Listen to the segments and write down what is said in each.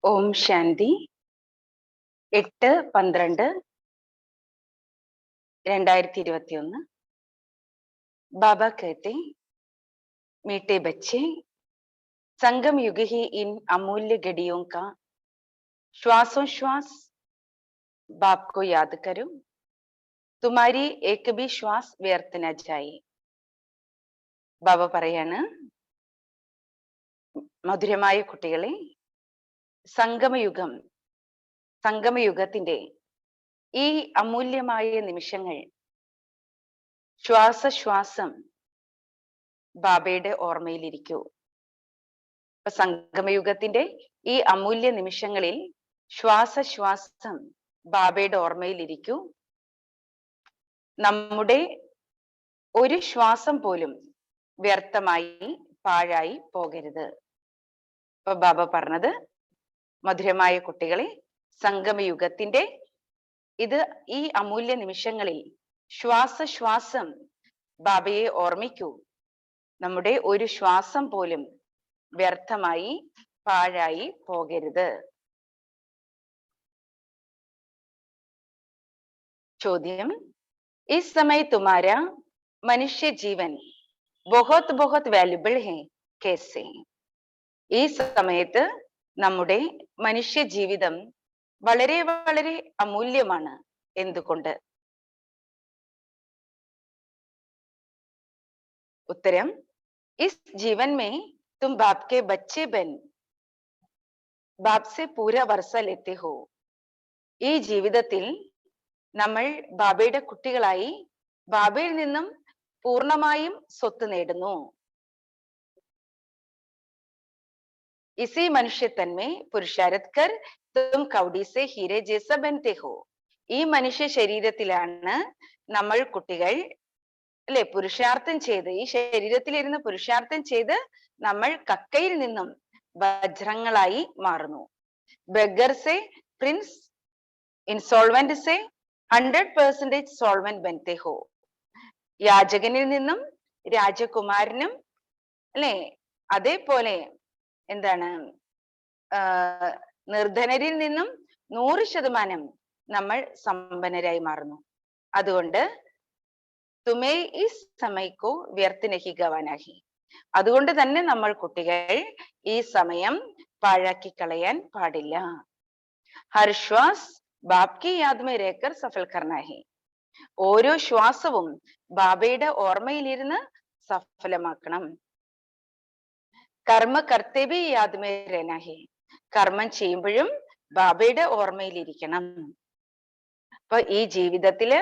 ओम शांति 8/12/2021। बाबा कहते, मीठे बच्चे, संगम युग ही इन अमूल्य घड़ियों का श्वासोश्वास बाप को याद करो, तुम्हारी एक भी श्वास व्यर्थ न जाए. ബാബ പറയാണ്, മധുരമായ കുട്ടികളെ, സംഗമയുഗത്തിന്റെ ഈ അമൂല്യമായ നിമിഷങ്ങൾ ശ്വാസശ്വാസം ബാബയുടെ ഓർമ്മയിലിരിക്കൂ. സംഗമയുഗത്തിന്റെ ഈ അമൂല്യ നിമിഷങ്ങളിൽ ശ്വാസശ്വാസം ബാബയുടെ ഓർമ്മയിലിരിക്കൂ. നമ്മുടെ ഒരു ശ്വാസം പോലും വ്യർത്ഥമായി പാഴായി പോകരുത്. അപ്പൊ ബാബ പറഞ്ഞത്, മധുരമായ കുട്ടികളെ, സംഗമയുഗത്തിന്റെ ഈ അമൂല്യ നിമിഷങ്ങളിൽ ശ്വാസശ്വാസം ബാബയെ ഓർമ്മിക്കൂ. നമ്മുടെ ഒരു ശ്വാസം പോലും വ്യർത്ഥമായി പാഴായി പോകരുത്. ചോദ്യം: इस समय तुम्हारा मनुष्य जीवन बहुत बहुत वैल्यूबल है, कैसे? ഈ സമയത്ത് നമ്മുടെ മനുഷ്യ ജീവിതം വളരെ വളരെ അമൂല്യമാണ്. എന്തുകൊണ്ട്? ഉത്തരം: इस जीवन में तुम बाप के बच्चे बन बाप से पूरा वर्षा लेते हो. ഈ ജീവിതത്തിൽ നമ്മൾ ബാബയുടെ കുട്ടികളായി ബാബയിൽ നിന്നും പൂർണ്ണമായും സ്വത്ത് നേടുന്നു. इसी मनुष्य तन में पुरुषारथ कर तुम कौड़ी से हीरे जैसा बनते हो. ഈ മനുഷ്യ ശരീരത്തിലാണ് നമ്മൾ കുട്ടികൾ അല്ലെ പുരുഷാർത്ഥം ചെയ്ത്, ഈ ശരീരത്തിലിരുന്ന് പുരുഷാർത്ഥം ചെയ്ത് നമ്മൾ കക്കയിൽ നിന്നും വജ്രങ്ങളായി മാറുന്നു. ബെഗർ സെ പ്രിൻസ്, ഇൻസോൾവെന്റ് സെ 100% സോൾവെന്റ് ബൻതെ ഹോ. യാചകനിൽ നിന്നും രാജകുമാരനും അല്ലെ അതേപോലെ എന്താണ് നിർധനരിൽ നിന്നും 100% നമ്മൾ സമ്പന്നരായി മാറുന്നു. അതുകൊണ്ട് തുമേ ഈ സമയക്കോ വ്യർത്ഥ നഹി ഗവാനാഹി. അതുകൊണ്ട് തന്നെ നമ്മൾ കുട്ടികൾ ഈ സമയം പാഴാക്കി കളയാൻ പാടില്ല. ഹർ ശ്വാസ് ബാപ് കി യാദ് മേ രഹകർ സഫൽ കർനാ ഹൈ. ഓരോ ശ്വാസവും ബാബയുടെ ഓർമ്മയിലിരുന്ന് സഫലമാക്കണം. കർമ്മ കർത്തവ്യ യാദ് മേ രഹനാ ഹൈ. കർമ്മം ചെയ്യുമ്പോഴും ബാബയുടെ ഓർമ്മയിലിരിക്കണം. അപ്പൊ ഈ ജീവിതത്തില്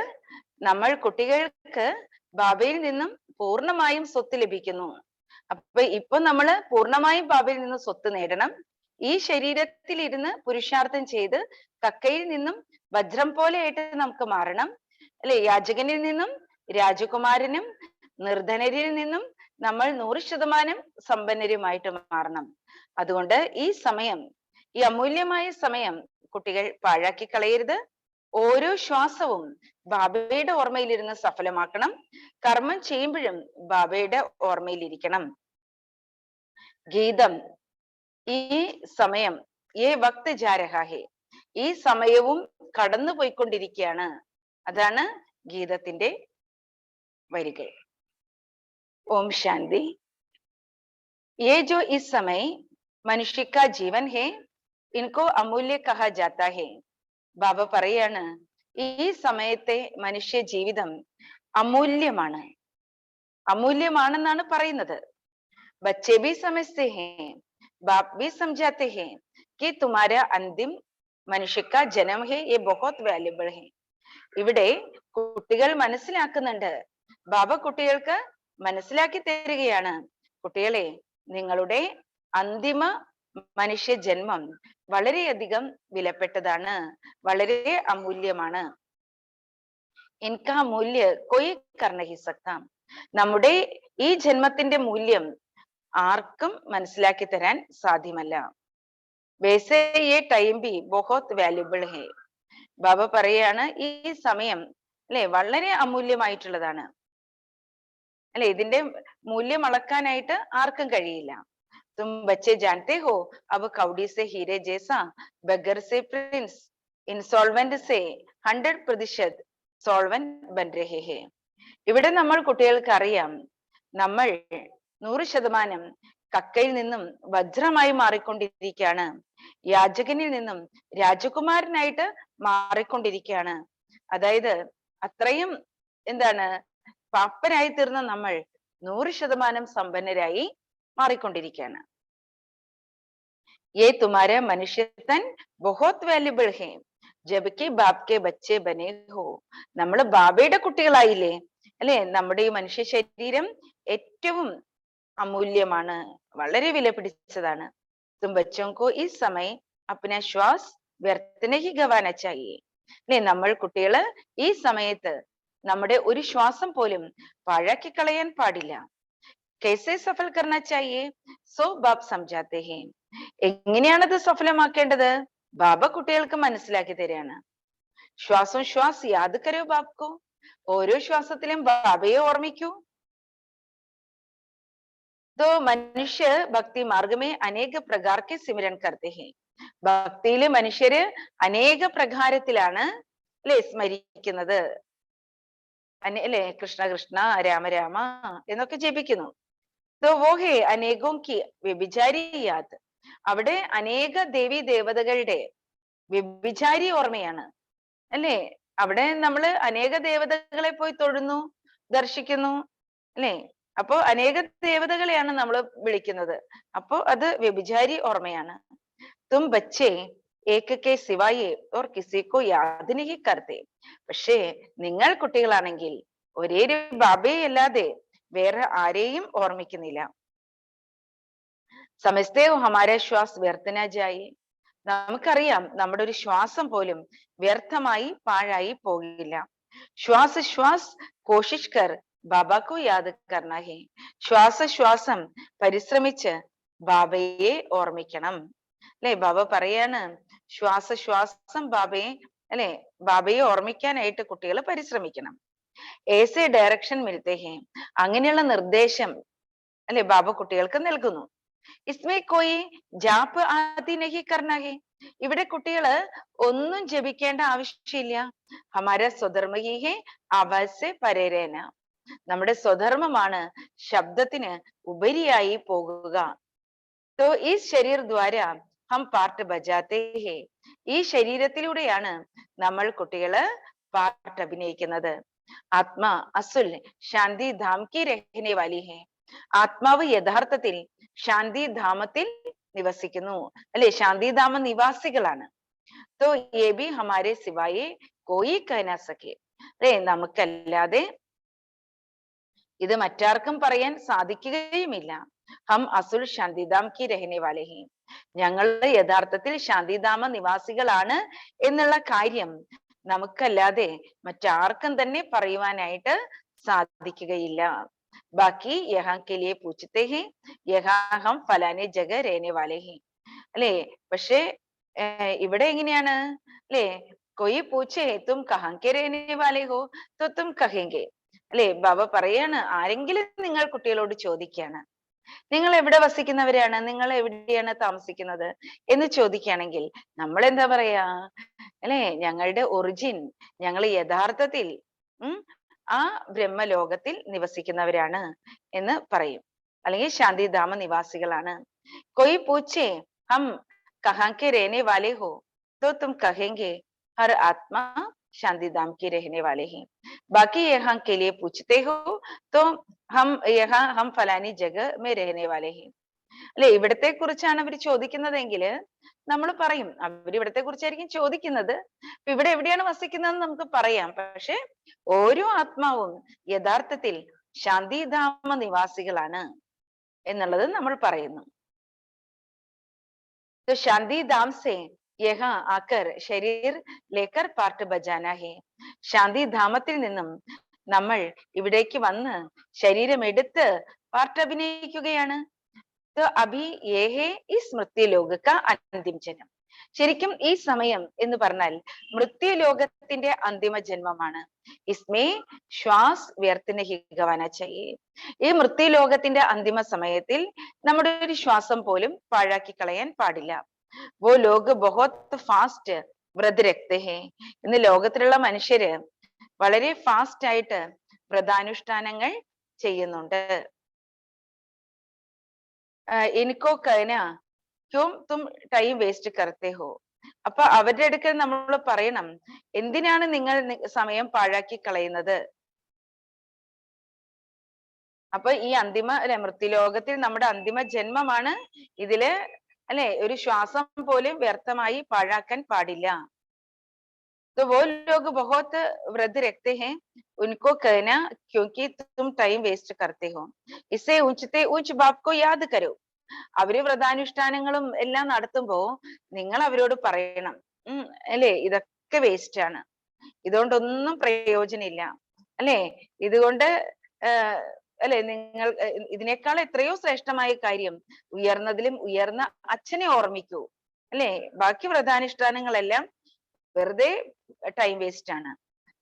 നമ്മൾ കുട്ടികൾക്ക് ബാബയിൽ നിന്നും പൂർണ്ണമായും സ്വത്ത് ലഭിക്കുന്നു. അപ്പൊ ഇപ്പൊ നമ്മള് പൂർണ്ണമായും ബാബയിൽ നിന്നും സ്വത്ത് നേടണം. ഈ ശരീരത്തിൽ ഇരുന്ന് പുരുഷാർത്ഥം ചെയ്ത് കക്കയിൽ നിന്നും വജ്രം പോലെ ആയിട്ട് നമുക്ക് മാറണം അല്ലെ. യാചകനിൽ നിന്നും രാജകുമാരനും നിർധനരിൽ നിന്നും നമ്മൾ 100% സമ്പന്നരുമായിട്ട് മാറണം. അതുകൊണ്ട് ഈ സമയം, ഈ അമൂല്യമായ സമയം കുട്ടികൾ പാഴാക്കി കളയരുത്. ഓരോ ശ്വാസവും ബാബയുടെ ഓർമ്മയിലിരുന്ന് സഫലമാക്കണം. കർമ്മം ചെയ്യുമ്പോഴും ബാബയുടെ ഓർമ്മയിലിരിക്കണം. ഗീതം: ഈ സമയം ഏ വക്ത് ജാ രഹാ ഹെ. ഈ സമയവും കടന്നു പോയിക്കൊണ്ടിരിക്കുകയാണ്. അതാണ് ഗീതത്തിന്റെ വരികൾ. ഓം ശാന്തി. ये जो इस समय मनुष्य का जीवन है, इनको अमूल्य कहा जाता है. ബാബ പറയാണ്, ഈ സമയത്തെ മനുഷ്യ ജീവിതം അമൂല്യമാണ്, അമൂല്യമാണെന്നാണ് പറയുന്നത്. बच्चे भी समझते हैं, बाप भी समझाते हैं कि तुम्हारा अंतिम मनुष्य का जन्म है, ये बहुत वैल्यूबल है. ഇവിടെ കുട്ടികൾ മനസ്സിലാക്കുന്നുണ്ട്. ബാബ കുട്ടികൾക്ക് മനസ്സിലാക്കി തരികയാണ്, കുട്ടികളെ, നിങ്ങളുടെ അന്തിമ മനുഷ്യ ജന്മം വളരെയധികം വിലപ്പെട്ടതാണ്, വളരെ അമൂല്യമാണ്. ഇൻകാ മൂല്യ കൊയ് കർ നഹി സക്താ. നമ്മുടെ ഈ ജന്മത്തിന്റെ മൂല്യം ആർക്കും മനസ്സിലാക്കി തരാൻ സാധ്യമല്ല. വൈസേ യേ ടൈം ബി ബഹുത് വാല്യുബിൾ ഹേ. ബാബ പറയാണ്, ഈ സമയം അല്ലെ വളരെ അമൂല്യമായിട്ടുള്ളതാണ് അല്ലെ. ഇതിന്റെ മൂല്യം അളക്കാനായിട്ട് ആർക്കും കഴിയില്ല. तुम बच्चे जानते हो अब कौड़ी से हीरे जैसा, बगर से प्रिंस, ഇൻസോൾവെന്റ് से 100% സോൾവെന്റ് ബൻ രഹേ ഹെ. ഇവിടെ നമ്മൾ കുട്ടികൾക്ക് അറിയാം, നമ്മൾ 100% കക്കയിൽ നിന്നും വജ്രമായി മാറിക്കൊണ്ടിരിക്കുകയാണ്, യാചകനിൽ നിന്നും രാജകുമാരനായിട്ട് മാറിക്കൊണ്ടിരിക്കുകയാണ്. അതായത് അത്രയും എന്താണ് പാപ്പനായി തീർന്ന നമ്മൾ 100% സമ്പന്നരായി മാറിക്കൊണ്ടിരിക്കുകയാണ്. ये तुम्हारा मनुष्य तन बहुत वाल्युबल है ജബകി ബാപ്കെ ബച്ചെ ബനെ ഹോ. നമ്മൾ ബാബയുടെ കുട്ടികളായില്ലേ അല്ലെ? നമ്മുടെ ഈ മനുഷ്യ ശരീരം ഏറ്റവും അമൂല്യമാണ്, വളരെ വില പിടിച്ചതാണ്. തും ബച്ചോं को इस समय अपना श्वास व्यर्थ नहीं गवाना चाहिए. അല്ലെ? നമ്മൾ കുട്ടികള് ഈ സമയത്ത് നമ്മുടെ ഒരു ശ്വാസം പോലും പാഴാക്കി കളയാൻ പാടില്ല. कैसे सफल करना चाहिए सो बाप समझाते हैं. എങ്ങനെയാണത് സഫലമാക്കേണ്ടത് ബാബ കുട്ടികൾക്ക് മനസ്സിലാക്കി തരികയാണ്. ശ്വാസം ശ്വാസ് യാദ് കരോ ബാപ്കോ. ഓരോ ശ്വാസത്തിലും ബാബയെ ഓർമ്മിക്കൂ. तो മനുഷ്യ ഭക്തി മാർഗമേ അനേക പ്രകാർ കെ സിമരൻ കർത്തെ ഹെ. ഭക്തിയില് മനുഷ്യര് അനേക പ്രകാരത്തിലാണ് അല്ലെ സ്മരിക്കുന്നത് അല്ലെ? കൃഷ്ണ കൃഷ്ണ രാമ രാമ എന്നൊക്കെ ജപിക്കുന്നു. तो वो है अनेकों की വ്യഭിചാരി യാദ്. അവിടെ അനേക ദേവി ദേവതകളുടെ വ്യഭിചാരി ഓർമ്മയാണ് അല്ലെ? അവിടെ നമ്മൾ അനേക ദേവതകളെ പോയി തൊഴുന്നു, ദർശിക്കുന്നു അല്ലെ? അപ്പോ അനേക ദേവതകളെയാണ് നമ്മൾ വിളിക്കുന്നത്. അപ്പോ അത് വ്യഭിചാരി ഓർമ്മയാണ്. തും ബച്ചേ ഏക കെ സിവായേ ഓർ കിസിക്കോ യാദ് നഹീ കർത്തെ. പക്ഷേ നിങ്ങൾ കുട്ടികളാണെങ്കിൽ ഒരേ ഒരു ബാബയെ അല്ലാതെ വേറെ ആരെയും ഓർമ്മിക്കുന്നില്ല. സമസ്തേ ഹമാരെ ശ്വാസ് വ്യർത്ഥന ജായി. നമുക്കറിയാം നമ്മുടെ ഒരു ശ്വാസം പോലും വ്യർത്ഥമായി പാഴായി പോകില്ല. ശ്വാസ ശ്വാസ് കോഷിഷ് കർ ബാബാക്കു യാദ് കർണ ഹെ. ശ്വാസം പരിശ്രമിച്ച് ബാബയെ ഓർമ്മിക്കണം അല്ലെ? ബാബ പറയാണ് ശ്വാസം ബാബയെ അല്ലെ? ബാബയെ ഓർമ്മിക്കാനായിട്ട് കുട്ടികൾ പരിശ്രമിക്കണം. ഏസേ ഡയറക്ഷൻ മിൽത്തെ ഹെ. അങ്ങനെയുള്ള നിർദ്ദേശം അല്ലെ ബാബ കുട്ടികൾക്ക് നൽകുന്നു. ഇസ്മേ കോയി ജാപ്പ് ആദി നഹി കർണ ഹെ. ഇവിടെ കുട്ടികള് ഒന്നും ജപിക്കേണ്ട ആവശ്യമില്ല. ഹമാര സ്വധർമ്മ ഹി ഹെ ആവാസ് സെ പരേ രഹന. നമ്മുടെ സ്വധർമ്മമാണ് ശബ്ദത്തിന് ഉപരിയായി പോകുക. तो इस ശരീർ ദ്വാര ഹം പാട്ട് ബജാത്തെ ഹെ. ഈ ശരീരത്തിലൂടെയാണ് നമ്മൾ കുട്ടികള് പാട്ട് അഭിനയിക്കുന്നത്. ആത്മാ അസുൽ ശാന്തി ധാം കി രഹനെ വാലി ഹെ. ആത്മാവ് യഥാർത്ഥത്തിൽ ശാന്തി ധാമത്തിൽ നിവസിക്കുന്നു അല്ലെ? ശാന്തിധാമ നിവാസികളാണ്. तो ये भी हमारे सिवाय कोई कह ना सके. അല്ലെ? നമുക്കല്ലാതെ ഇത് മറ്റാർക്കും പറയാൻ സാധിക്കുകയുമില്ല. ഹം അസുൽ ശാന്തിധാം കി രഹനെ വാലെ ഹെ. ഞങ്ങൾ യഥാർത്ഥത്തിൽ ശാന്തിധാമ നിവാസികളാണ് എന്നുള്ള കാര്യം നമുക്കല്ലാതെ മറ്റാർക്കും തന്നെ പറയുവാനായിട്ട് സാധിക്കുകയില്ല. ബാക്കി യഹാ കെ ലിയെ പൂछते हैं യഹാ ഹം ഫലാനെ ജഗ രഹനെ വാലെ ഹെ. അല്ലെ? പക്ഷേ ഇവിടെ എങ്ങനെയാണ് അല്ലെ? കൊയ് പൂछे തും കഹാं കെ രഹനെ വാലെ ഹോ तो तुम कहेंगे അല്ലെ? ബാബ പറയാണ്, ആരെങ്കിലും നിങ്ങൾ കുട്ടികളോട് ചോദിക്കാണ് നിങ്ങൾ എവിടെ വസിക്കുന്നവരാണ്, നിങ്ങൾ എവിടെയാണ് താമസിക്കുന്നത് എന്ന് ചോദിക്കുകയാണെങ്കിൽ നമ്മൾ എന്താ പറയാ അല്ലെ? ഞങ്ങളുടെ ഒറിജിൻ, ഞങ്ങൾ യഥാർത്ഥത്തിൽ ആ ബ്രഹ്മലോകത്തിൽ നിവസിക്കുന്നവരാണ് എന്ന് പറയും. അല്ലെങ്കിൽ ശാന്തിധാമ നിവാസികളാണ്. കൊയ് പൂछे ഹം കഹാं के रहने वाले हो तो तुम कहेंगे हर आत्मा शांतिधाम के रहने वाले हैं. बाकी यहाँ के लिए पूछते हो तो हम फलानी जगह में रहने वाले हैं. അല്ലെ? ഇവിടത്തെ കുറിച്ചാണ് അവർ ചോദിക്കുന്നതെങ്കിൽ നമ്മൾ പറയും അവർ ഇവിടത്തെ കുറിച്ചായിരിക്കും ചോദിക്കുന്നത്. ഇവിടെ എവിടെയാണ് വസിക്കുന്നതെന്ന് നമുക്ക് പറയാം. പക്ഷെ ഓരോ ആത്മാവും യഥാർത്ഥത്തിൽ ശാന്തിധാമ നിവാസികളാണ് എന്നുള്ളത് നമ്മൾ പറയുന്നു. तो शांति धाम से यहाँ आकर शरीर लेकर पाठ बजाना है. ശാന്തിധാമത്തിൽ നിന്നും നമ്മൾ ഇവിടേക്ക് വന്ന് ശരീരം എടുത്ത് പാട്ട് അഭിനയിക്കുകയാണ്. तो अभी ये है इस मृत्यु लोक का अंतिम जन्म. ശരിക്കും ഈ സമയം എന്ന് പറഞ്ഞാൽ മൃത്യുലോകത്തിന്റെ അന്തിമ ജന്മമാണ്. ഇസ്മേ ശ്വാസ് വ്യർത്ഥ നഹീ ഗവാന ചാഹിയേ. ഈ മൃത്യുലോകത്തിന്റെ അന്തിമ സമയത്തിൽ നമ്മുടെ ഒരു ശ്വാസം പോലും പാഴാക്കി കളയാൻ പാടില്ല. വോ ലോഗ് ബഹുത് ഫാസ്റ്റ് വ്രത് രഖ്തേ ഹേ. ഇന്ന് ലോകത്തിലുള്ള മനുഷ്യര് വളരെ ഫാസ്റ്റ് ആയിട്ട് വ്രതാനുഷ്ഠാനങ്ങൾ ചെയ്യുന്നുണ്ട്. ഇനിക്കോ കഹന ക്യോം തും ടൈം വേസ്റ്റ് കർത്തേ ഹോ. അപ്പൊ അവരുടെ അടുക്കൽ നമ്മൾ പറയണം, എന്തിനാണ് നിങ്ങൾ സമയം പാഴാക്കി കളയുന്നത്? അപ്പൊ ഈ അന്തിമ മൃത്യുലോകത്തിൽ നമ്മുടെ അന്തിമ ജന്മമാണ്. ഇതില് അല്ലെ ഒരു ശ്വാസം പോലും വ്യർത്ഥമായി പാഴാക്കാൻ പാടില്ല. तो वो लोग बहुत व्रत रखते हैं, उनको कहना क्योंकि तुम टाइम वेस्ट करते हो, इससे ऊंचते ऊंच बाप को याद करो. അവര് വ്രതാനുഷ്ഠാനങ്ങളും എല്ലാം നടത്തുമ്പോ നിങ്ങൾ അവരോട് പറയണം, അല്ലെ ഇതൊക്കെ വേസ്റ്റ് ആണ്, ഇതുകൊണ്ടൊന്നും പ്രയോജനമില്ല, അല്ലെ ഇതുകൊണ്ട് അല്ലെ നിങ്ങൾ ഇതിനേക്കാൾ എത്രയോ ശ്രേഷ്ഠമായ കാര്യം ഉയർന്നതിലും ഉയർന്ന അച്ഛനെ ഓർമ്മിക്കൂ, അല്ലെ ബാക്കി വ്രതാനുഷ്ഠാനങ്ങളെല്ലാം വെറുതെ ടൈം വേസ്റ്റ് ആണ്,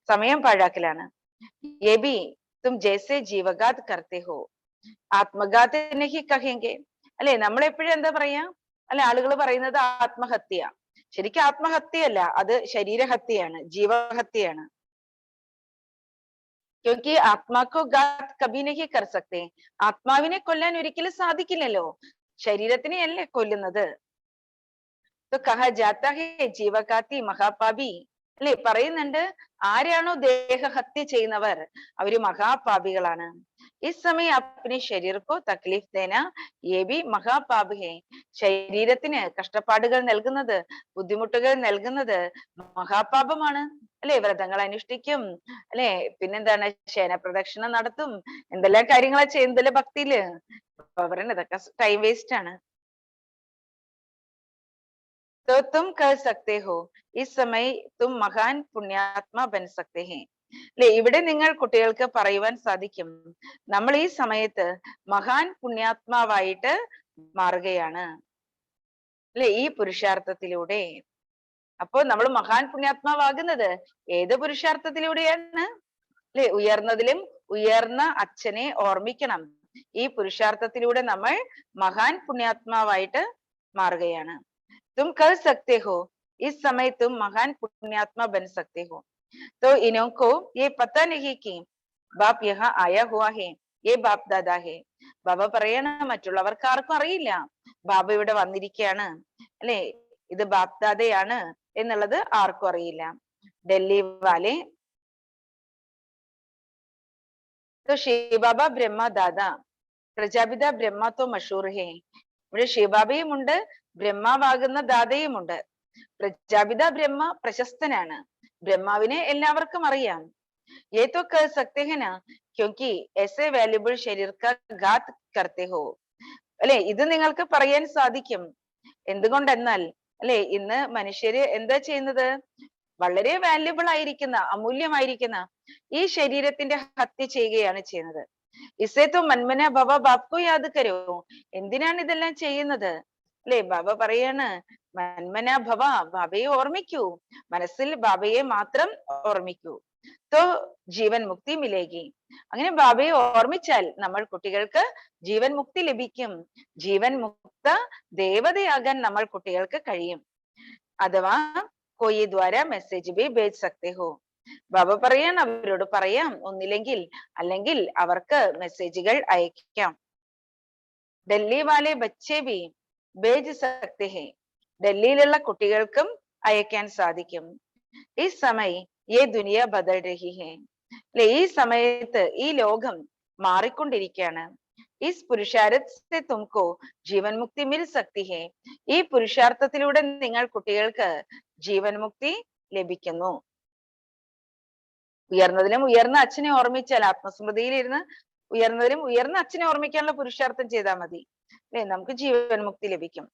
സമയം പാഴാക്കലാണ്. ये भी तुम जैसे जीवघात करते हो आत्मघात नहीं कहेंगे. അല്ലെ നമ്മൾ എപ്പോഴും എന്താ പറയാ, അല്ലെ ആളുകൾ പറയുന്നത് ആത്മഹത്യ. ശരിക്കും ആത്മഹത്യയല്ല, അത് ശരീരഹത്യയാണ്, ജീവഹത്യയാണ്. क्योंकि आत्मा को घात कभी नहीं कर सकते. ആത്മാവിനെ കൊല്ലാൻ ഒരിക്കലും സാധിക്കില്ലല്ലോ, ശരീരത്തിനെ അല്ലേ കൊല്ലുന്നത്. तो कहा जाता है जीवघाती महापापी. അല്ലെ പറയുന്നുണ്ട്, ആരാണോ ദേഹഹത്യ ചെയ്യുന്നവർ അവര് മഹാപാപികളാണ്. ഈ സമയം അപ്നെ ശരീരക്കോ തക്ലീഫ് ദേന യേ ഭി മഹാപാപ് ഹേ. ശരീരത്തിന് കഷ്ടപ്പാടുകൾ നൽകുന്നത്, ബുദ്ധിമുട്ടുകൾ നൽകുന്നത് മഹാപാപമാണ്. അല്ലെ വ്രതങ്ങൾ അനുഷ്ഠിക്കും, അല്ലെ പിന്നെന്താണ് ശയനപ്രദക്ഷിണം നടത്തും, എന്തെല്ലാം കാര്യങ്ങളാ ചെയ്യുന്നതല്ലേ ഭക്തിയില്. പറയുന്നത് ഇതൊക്കെ ടൈം വേസ്റ്റ് ആണ്. तो तुम कह सकते हो इस समय तुम महान पुण्यात्मा बन सकते हैं. അല്ലെ ഇവിടെ നിങ്ങൾ കുട്ടികൾക്ക് പറയുവാൻ സാധിക്കും, നമ്മൾ ഈ സമയത്ത് മഹാൻ പുണ്യാത്മാവായിട്ട് മാറുകയാണ്, അല്ലെ ഈ പുരുഷാർത്ഥത്തിലൂടെ. അപ്പോ നമ്മൾ മഹാൻ പുണ്യാത്മാവാകുന്നത് ഏത് പുരുഷാർത്ഥത്തിലൂടെയാണ്? അല്ലെ ഉയർന്നതിലും ഉയർന്ന അച്ഛനെ ഓർമ്മിക്കണം. ഈ പുരുഷാർത്ഥത്തിലൂടെ നമ്മൾ മഹാൻ പുണ്യാത്മാവായിട്ട് മാറുകയാണ്. तुम कर सकते हो इस समय तुम महान पुण्यात्मा बन सकते हो. तो इनको ये पता नहीं कि बाप यहाँ आया हुआ है, ये बाप दादा है. ബാബ പറയണ മറ്റുള്ളവർക്ക് ആർക്കും അറിയില്ല ബാബ ഇവിടെ വന്നിരിക്കുകയാണ്, അല്ലെ ഇത് ബാപ് ദാദയാണ് എന്നുള്ളത് ആർക്കും അറിയില്ല. ഡൽഹി വാലെ तो शिव बाबा ब्रह्मा दादा പ്രജാപിത ബ്രഹ്മ तो मशहूर है. ഇവിടെ ശിവബാബയും ഉണ്ട്, ബ്രഹ്മാവാകുന്ന ദാതയുമുണ്ട്. പ്രജാപിത ബ്രഹ്മ പ്രശസ്തനാണ്, ബ്രഹ്മാവിനെ എല്ലാവർക്കും അറിയാം. ये तो कह सकते हैं ना क्योंकि ऐसे वैल्यूबल शरीर का घात करते हो. അല്ലെ ഇത് നിങ്ങൾക്ക് പറയാൻ സാധിക്കും, എന്തുകൊണ്ടെന്നാൽ അല്ലെ ഇന്ന് മനുഷ്യര് എന്താ ചെയ്യുന്നത്, വളരെ വാല്യുബിൾ ആയിരിക്കുന്ന അമൂല്യമായിരിക്കുന്ന ഈ ശരീരത്തിന്റെ ഹത്യ ചെയ്യുകയാണ് ചെയ്യുന്നത്. ഇസേ തോ മന്മന ഭവ ബാപ്കോ യാദ് കരോ. എന്തിനാണ് ഇതെല്ലാം ചെയ്യുന്നത്? അല്ലെ ബാബ പറയാണ്, മന്മന ഭവ, ബാബയെ ഓർമ്മിക്കൂ, മനസ്സിൽ ബാബയെ മാത്രം ഓർമ്മിക്കൂ. തോ ജീവൻ മുക്തി മിലേഗി. അങ്ങനെ ബാബയെ ഓർമ്മിച്ചാൽ നമ്മൾ കുട്ടികൾക്ക് ജീവൻ മുക്തി ലഭിക്കും. ജീവൻ മുക്ത ദേവതയാകാൻ നമ്മൾ കുട്ടികൾക്ക് കഴിയും. അഥവാ കോയി ദ്വാര മെസ്സേജ് ബി ഭേജ് സക്തേ ഹോ. ബാബ പറയാൻ അവരോട് പറയാം, ഒന്നില്ലെങ്കിൽ അല്ലെങ്കിൽ അവർക്ക് മെസ്സേജുകൾ അയക്കാം. ഡൽഹി വാലെ ബച്ചേ ബി ഭേജ് സക്തേ ഹേ. ഡൽഹിയിലുള്ള കുട്ടികൾക്കും അയക്കാൻ സാധിക്കും. ഈ സമയം യേ ദുനിയ ബദൽ രഹി ഹേ. അല്ലെ ഈ സമയത്ത് ഈ ലോകം മാറിക്കൊണ്ടിരിക്കുകയാണ്. ഇസ് പുരുഷാരത് സെ തുംകോ ജീവൻ മുക്തി മിൽ സക്തി ഹേ. ഈ പുരുഷാർത്ഥത്തിലൂടെ നിങ്ങൾ കുട്ടികൾക്ക് ജീവൻ മുക്തി ലഭിക്കുന്നു. ഉയർന്നതിലും ഉയർന്ന അച്ഛനെ ഓർമ്മിച്ചാൽ, ആത്മസ്മൃതിയിൽ ഇരുന്ന് ഉയർന്നതിലും ഉയർന്ന അച്ഛനെ ഓർമ്മിക്കാനുള്ള പുരുഷാർത്ഥം ചെയ്താൽ മതി, അല്ലെ നമുക്ക് ജീവൻ മുക്തി ലഭിക്കും.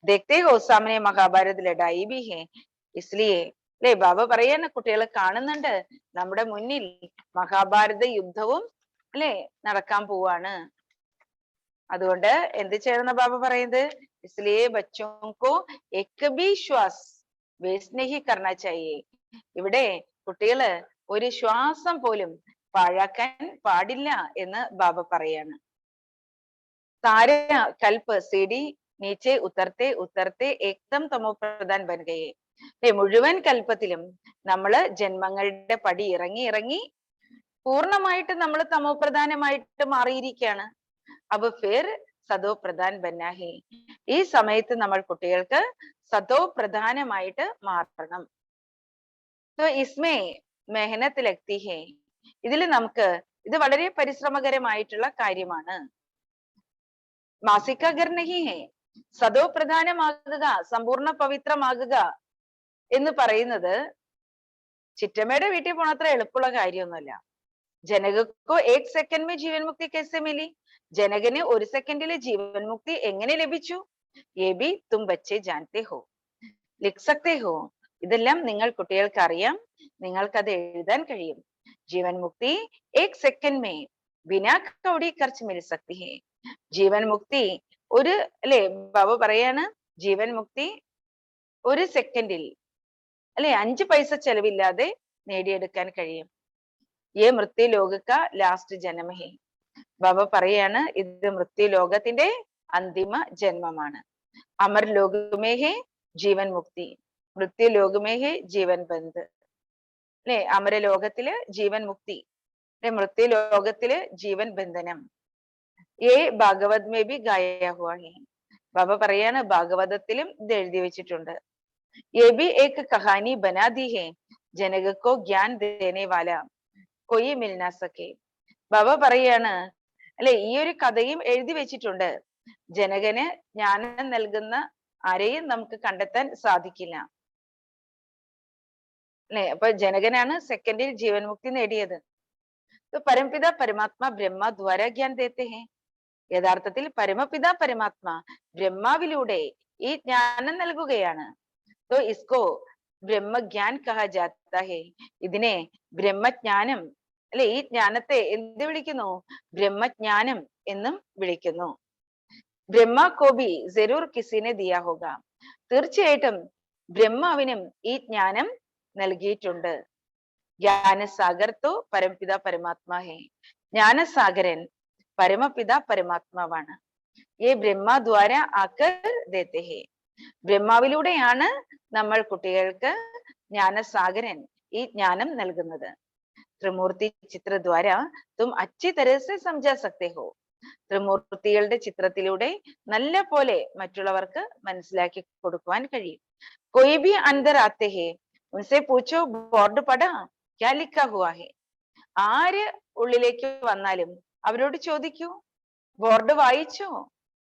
ദേഖ്തേ ഹോ സാമനെ മഹാഭാരത് ലഡായി ബി ഹേ. ഇസ്ലിയെ അല്ലെ ബാബ പറയുന്ന കുട്ടികൾ കാണുന്നുണ്ട്, നമ്മുടെ മുന്നിൽ മഹാഭാരത യുദ്ധവും അല്ലെ നടക്കാൻ പോവാണ്. അതുകൊണ്ട് എന്ത് ചെയ്യണമെന്ന് ബാബ പറയുന്നത്, इसलिए बच्चों को एक भी श्वास വേസ്റ്റ് नहीं करना चाहिए. ഇവിടെ കുട്ടികള് ഒരു ശ്വാസം പോലും പാഴാക്കാൻ പാടില്ല എന്ന് ബാബ പറയാണ്. सारे कल्प सीढ़ी नीचे उतरते उतरते एकदम तमो प्रधान बन गए. മുഴുവൻ കൽപ്പത്തിലും നമ്മള് ജന്മങ്ങളുടെ പടി ഇറങ്ങി ഇറങ്ങി പൂർണ്ണമായിട്ട് നമ്മൾ തമോ പ്രധാനമായിട്ട് മാറിയിരിക്കുകയാണ്. അപ്പൊ ഫിർ സദോ പ്രധാൻ ബന്നാ ഹെ. ഈ സമയത്ത് നമ്മൾ കുട്ടികൾക്ക് സദോ പ്രധാനമായിട്ട് മാറണം. तो इसमें मेहनत लगती है. ഇതിൽ നമുക്ക് ഇത് വളരെ പരിശ്രമകരമായിട്ടുള്ള കാര്യമാണ്. മാസിക ഗർ നഹി ഹെ. സദോ പ്രധാനമാകുക, സമ്പൂർണ്ണ പവിത്രമാകുക എന്ന് പറയുന്നത് ചിറ്റമ്മയുടെ വീട്ടിൽ പോണത്ര എളുപ്പമുള്ള കാര്യമൊന്നുമല്ല. ജനകക്കോ ഏക് സെക്കൻഡ് മേ ജീവൻ മുക്തി कैसे मिली? ജനകന് ഒരു സെക്കൻഡിലെ ജീവൻ മുക്തി എങ്ങനെ ലഭിച്ചു? ये भी तुम बच्चे जानते हो, लिख सकते हो. ഇതെല്ലാം നിങ്ങൾ കുട്ടികൾക്ക് അറിയാം, നിങ്ങൾക്കത് എഴുതാൻ കഴിയും. ജീവൻ മുക്തി ഏക് സെക്കൻഡ് മേ ബിനാ കൗടി ഖർച്ച് മിൽ സക്തി ഹെ. ജീവൻ മുക്തി ഒരു അല്ലെ ബാബ പറയാണ്, ജീവൻ മുക്തി ഒരു സെക്കൻഡിൽ അല്ലെ 5 പൈസ ചെലവില്ലാതെ നേടിയെടുക്കാൻ കഴിയും. ये मृत्यु लोक का ലാസ്റ്റ് ജന്മ ഹെ. ബാബ പറയാണ്, ഇത് മൃത്യു ലോകത്തിന്റെ അന്തിമ ജന്മമാണ്. അമർ ലോകമേ ഹെ ജീവൻ മുക്തി, മൃത്യു ലോകമേ ഹെ ജീവൻ ബന്ദ്. അല്ലെ അമര ലോകത്തില് ജീവൻ മുക്തി, മൃത്യു ലോകത്തില് ജീവൻ ബന്ധനം. ഏ ഭാഗവത് മേ ബി ഗായ ഹുവാ ഹെ. ബാബ പറയാണ്, ഭാഗവതത്തിലും ഇത് എഴുതി വെച്ചിട്ടുണ്ട്. ये भी एक कहानी बना दी है, जनक को ज्ञान देने वाला कोई मिल ना सके. ബാബ പറയാണ് അല്ലെ, ഈ ഒരു കഥയും എഴുതി വെച്ചിട്ടുണ്ട്. ജനകന് ജ്ഞാനം നൽകുന്ന ആരെയും നമുക്ക് കണ്ടെത്താൻ സാധിക്കില്ല. അല്ലെ, അപ്പൊ ജനകനാണ് സെക്കൻഡിൽ ജീവൻ മുക്തി നേടിയത്. പരംപിത പരമാത്മ ബ്രഹ്മ ദ്വാര ജ്ഞാൻ ദേത്തെ ഹെ. യഥാർത്ഥത്തിൽ പരമപിത പരമാത്മ ബ്രഹ്മാവിലൂടെ ഈ ജ്ഞാനം നൽകുകയാണ്. तो इसको ബ്രഹ്മജ്ഞാൻ കഹാ ജാത്ത ഹെ. ഇതിനെ ബ്രഹ്മജ്ഞാനം അല്ലെ, ഈ ജ്ഞാനത്തെ എന്ത് വിളിക്കുന്നു? ബ്രഹ്മജ്ഞാനം എന്നും വിളിക്കുന്നു. ബ്രഹ്മ കോബി ജരൂർ കിസിനെ ദിയാ ഹോഗ. തീർച്ചയായിട്ടും ബ്രഹ്മാവിനും ഈ ജ്ഞാനം നൽകിയിട്ടുണ്ട്. ജ്ഞാനസാഗർ തോ പരംപിത പരമാത്മാ ഹെ. ജ്ഞാനസാഗരൻ പരമപിത പരമാത്മാവാണ്. ये ब्रह्मा द्वारा आकर देते हैं. ബ്രഹ്മാവിലൂടെയാണ് നമ്മൾ കുട്ടികൾക്ക് ജ്ഞാനസാഗരൻ ഈ ജ്ഞാനം നൽകുന്നത്. ത്രിമൂർത്തി ചിത്ര ദ്വാര തും അച്ഛി തരഹ് സംജാ സക്തേ ഹോ. ത്രിമൂർത്തികളുടെ ചിത്രത്തിലൂടെ നല്ല പോലെ മറ്റുള്ളവർക്ക് മനസ്സിലാക്കി കൊടുക്കുവാൻ കഴിയും. कोई भी अंदर आते हैं उनसे पूछो बोर्ड पढ़ा क्या लिखा हुआ है. ആര് ഉള്ളിലേക്ക് വന്നാലും അവരോട് ചോദിക്കൂ, ബോർഡ് വായിച്ചോ,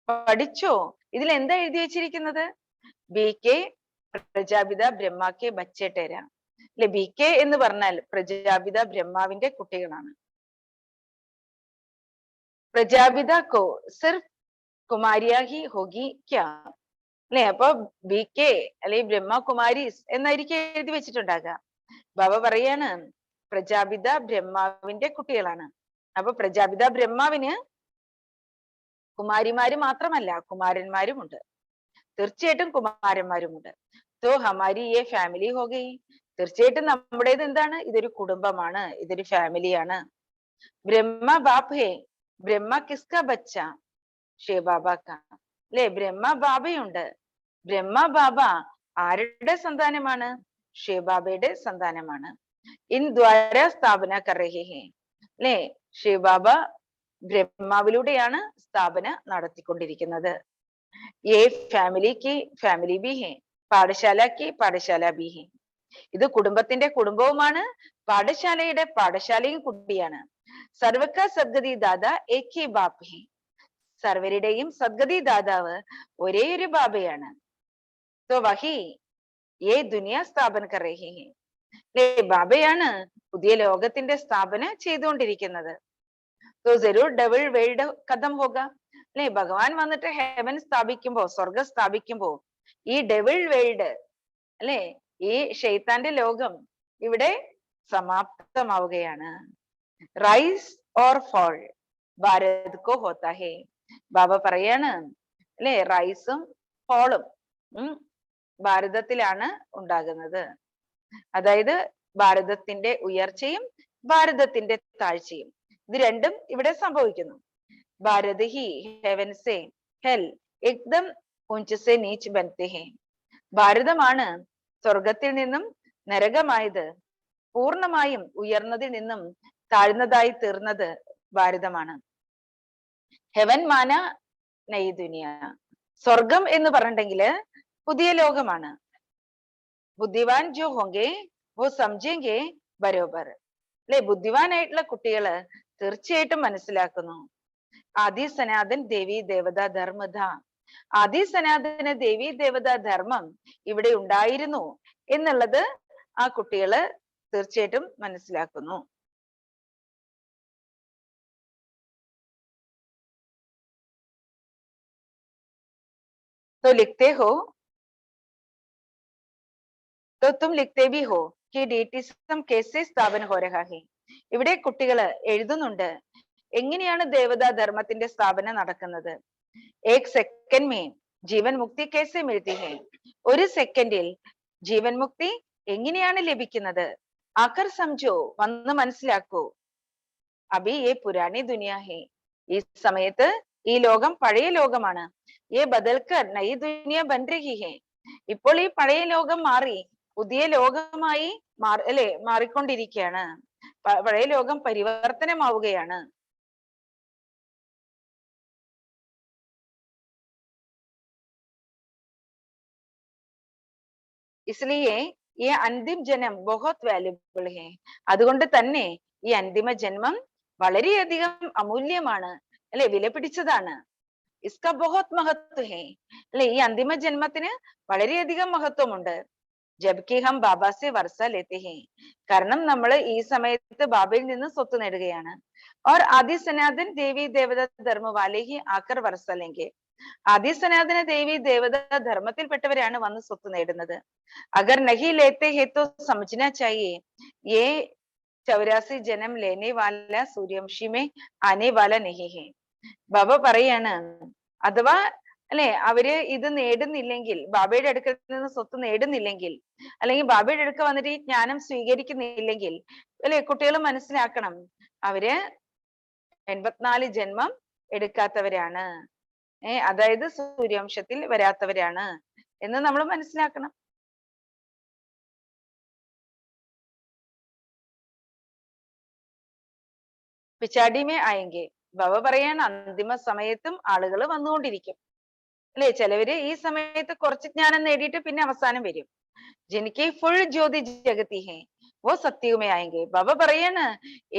പഠിച്ചോ, ഇതിൽ എന്താ എഴുതി വെച്ചിരിക്കുന്നത്? ബി കെ പ്രജാപിത ബ്രഹ്മാക്കെ ബച്ചേ ടെരാ. അല്ലെ, ബി കെ എന്ന് പറഞ്ഞാൽ പ്രജാപിത ബ്രഹ്മാവിന്റെ കുട്ടികളാണ്. പ്രജാപിത കോ സിർഫ് കുമാരിയാ ഹി ഹോഗി ക്യാ. അല്ലെ, അപ്പൊ ബി കെ അല്ലെ ബ്രഹ്മകുമാരീസ് എന്നായിരിക്കും എഴുതി വെച്ചിട്ടുണ്ടാകുക. ബാബ പറയാണ്, പ്രജാപിത ബ്രഹ്മാവിന്റെ കുട്ടികളാണ്. അപ്പൊ പ്രജാപിത ബ്രഹ്മാവിന് കുമാരിമാര് മാത്രമല്ല, കുമാരന്മാരുമുണ്ട്. തീർച്ചയായിട്ടും കുമാരന്മാരുമുണ്ട്. തോ ഹമാരി യേ ഫാമിലി ഹോ ഗയി. തീർച്ചയായിട്ടും നമ്മുടേത് എന്താണ്? ഇതൊരു കുടുംബമാണ്, ഇതൊരു ഫാമിലിയാണ്. ബ്രഹ്മ ബാപ് ഹേ, ബ്രഹ്മ കിസ്ക ബച്ച? ശിവ ബാബ കാ. അല്ലെ, ബ്രഹ്മ ബാബയുണ്ട്. ബ്രഹ്മ ബാബ ആരുടെ സന്താനമാണ്? ശിവ ബാബയുടെ സന്താനമാണ്. ഇൻ ദ്വാര സ്ഥാപന കർ രഹേ ഹേ. അല്ലെ, ശിവ ബാബ ബ്രഹ്മാവിലൂടെയാണ് സ്ഥാപന നടത്തിക്കൊണ്ടിരിക്കുന്നത്. ये फैमिली की फैमिली भी है, പാഠശാല की പാഠശാല भी है. ഇത് കുടുംബത്തിന്റെ കുടുംബവുമാണ്, പാഠശാലയുടെ പാഠശാലയും കൂടിയാണ്. സർവക സദ്ഗതി ദാദ ഏക് ഹി ബാപ് ഹെ. സർവരുടെയും സദ്ഗതി ദാതാവ് ഒരേ ഒരു ബാബയാണ്. तो वही ये दुनिया സ്ഥാപന കർ രഹേ ഹെ. ബാബയാണ് പുതിയ ലോകത്തിന്റെ സ്ഥാപന ചെയ്തുകൊണ്ടിരിക്കുന്നത്. तो जरूर डबल वेल्ड खत्म होगा. അല്ലെ, ഭഗവാൻ വന്നിട്ട് ഹെവൻ സ്ഥാപിക്കുമ്പോ, സ്വർഗം സ്ഥാപിക്കുമ്പോ ഈ ഡെവിൾ വേൾഡ് അല്ലെ, ഈ ഷെയ്ത്താന്റെ ലോകം ഇവിടെ സമാപ്തമാവുകയാണ്. റൈസ് ഓർ ഫോൾ ഭാരത് കോ ഹോത്താ ഹേ. ബാബ പറയാണ് അല്ലെ, റൈസും ഫോളും ഭാരതത്തിലാണ് ഉണ്ടാകുന്നത്. അതായത് ഭാരതത്തിന്റെ ഉയർച്ചയും ഭാരതത്തിന്റെ താഴ്ചയും ഇത് രണ്ടും ഇവിടെ സംഭവിക്കുന്നു. ഭാരത് ഹി ഹെവൻ സെ ഹെൽ എക്ദം ഊഞ്ച് സെ നീച്ച് ബൻത്തെ ഹെ. ഭാരതമാണ് സ്വർഗത്തിൽ നിന്നും നരകമായത്, പൂർണ്ണമായും ഉയർന്നതിൽ നിന്നും താഴ്ന്നതായി തീർന്നത് ഭാരതമാണ്. ഹെവൻ മാന നയി ദുനിയ. സ്വർഗം എന്ന് പറഞ്ഞിട്ടുണ്ടെങ്കില് പുതിയ ലോകമാണ്. ബുദ്ധിവാൻ ജോ ഹോങ്കെ വോ സംജേങ്കെ ബരോബർ. അല്ലെ, ബുദ്ധിവാനായിട്ടുള്ള കുട്ടികള് തീർച്ചയായിട്ടും മനസ്സിലാക്കുന്നു. ആദി സനാതൻ ദേവി ദേവത ധർമ്മധ. ആദി സനാതന ദേവി ദേവത ധർമ്മം ഇവിടെ ഉണ്ടായിരുന്നു എന്നുള്ളത് ആ കുട്ടികള് തീർച്ചയായിട്ടും മനസ്സിലാക്കുന്നു. तो लिखते हो तो तुम लिखते भी हो कि डीटीസം कैसे സ്ഥാപന हो रहा है. ഇവിടെ കുട്ടികള് എഴുതുന്നുണ്ട് എങ്ങനെയാണ് ദേവതാ ധർമ്മത്തിന്റെ സ്ഥാപന നടക്കുന്നത്. ഏക് സെക്കൻഡ് മേ ജീവൻ മുക്തി कैसे मिलती है. ഒരു സെക്കൻഡിൽ ജീവൻ മുക്തി എങ്ങനെയാണ് ലഭിക്കുന്നത്. ആക്കർ സംജോ, വന്ന് മനസ്സിലാക്കൂ. അഭി യേ പുരാനി ദുനിയ ഹെ. ഈ സമയത്ത് ഈ ലോകം പഴയ ലോകമാണ്. യേ ബദൽക്കർ നയി ദുനിയ ബൻ രഹി ഹെ. ഇപ്പോൾ ഈ പഴയ ലോകം മാറി പുതിയ ലോകമായി മാറിക്കൊണ്ടിരിക്കുകയാണ്. പഴയ ലോകം പരിവർത്തനമാവുകയാണ്. इसलिए ये अंतिम जन्म बहुत वाल्युबल है. അതുകൊണ്ട് തന്നെ ഈ അന്തിമ ജന്മം വളരെയധികം അമൂല്യമാണ്, അല്ലെ, വിലപിടിച്ചതാണ്. इसका बहुत महत्व है. അല്ലെ, ഈ അന്തിമ ജന്മത്തിന് വളരെയധികം മഹത്വമുണ്ട്. ജബ്കി ഹം ബാബ സെ വർഷ ലേത്തെ ഹെ. കാരണം നമ്മൾ ഈ സമയത്ത് ബാബയിൽ നിന്ന് സ്വത്ത് നേടുകയാണ്. और आदि सनातन देवी देवता धर्म वाले ही आकर वर्ष लेंगे. ആദി സനാതന ദേവി ദേവത ധർമ്മത്തിൽപ്പെട്ടവരാണ് വന്ന് സ്വത്ത് നേടുന്നത്. അഗർ നഹി ലേത്തെ ഹെ തോ സമജ്ന ചാഹിയെ യേ 84 ജനം ലേനെ വാല സൂര്യവംശി മേ ആനെ വാല നഹി ഹെ. ബാബ പറയാണ്, അഥവാ അല്ലെ അവര് ഇത് നേടുന്നില്ലെങ്കിൽ, ബാബയുടെ അടുക്കൽ നിന്ന് സ്വത്ത് നേടുന്നില്ലെങ്കിൽ, അല്ലെങ്കിൽ ബാബയുടെ അടുക്ക വന്നിട്ട് ഈ ജ്ഞാനം സ്വീകരിക്കുന്നില്ലെങ്കിൽ, അല്ലെ, കുട്ടികൾ മനസ്സിലാക്കണം അവര് 84 ജന്മം എടുക്കാത്തവരാണ്, അതായത് സൂര്യവംശത്തിൽ വരാത്തവരാണ് എന്ന് നമ്മൾ മനസ്സിലാക്കണം. പിച്ചാടിമേ ആയെങ്കിൽ ബാബ പറയാണ് അന്തിമ സമയത്തും ആളുകൾ വന്നുകൊണ്ടിരിക്കും, അല്ലെ. ചിലവര് ഈ സമയത്ത് കുറച്ച് ജ്ഞാനം നേടിയിട്ട് പിന്നെ അവസാനം വരും. ജിനക്ക് ഫുൾ ജ്യോതി ജഗതി ഹേ വോ സത്യവുമേ ആയെങ്കിൽ. ബാബ പറയാണ്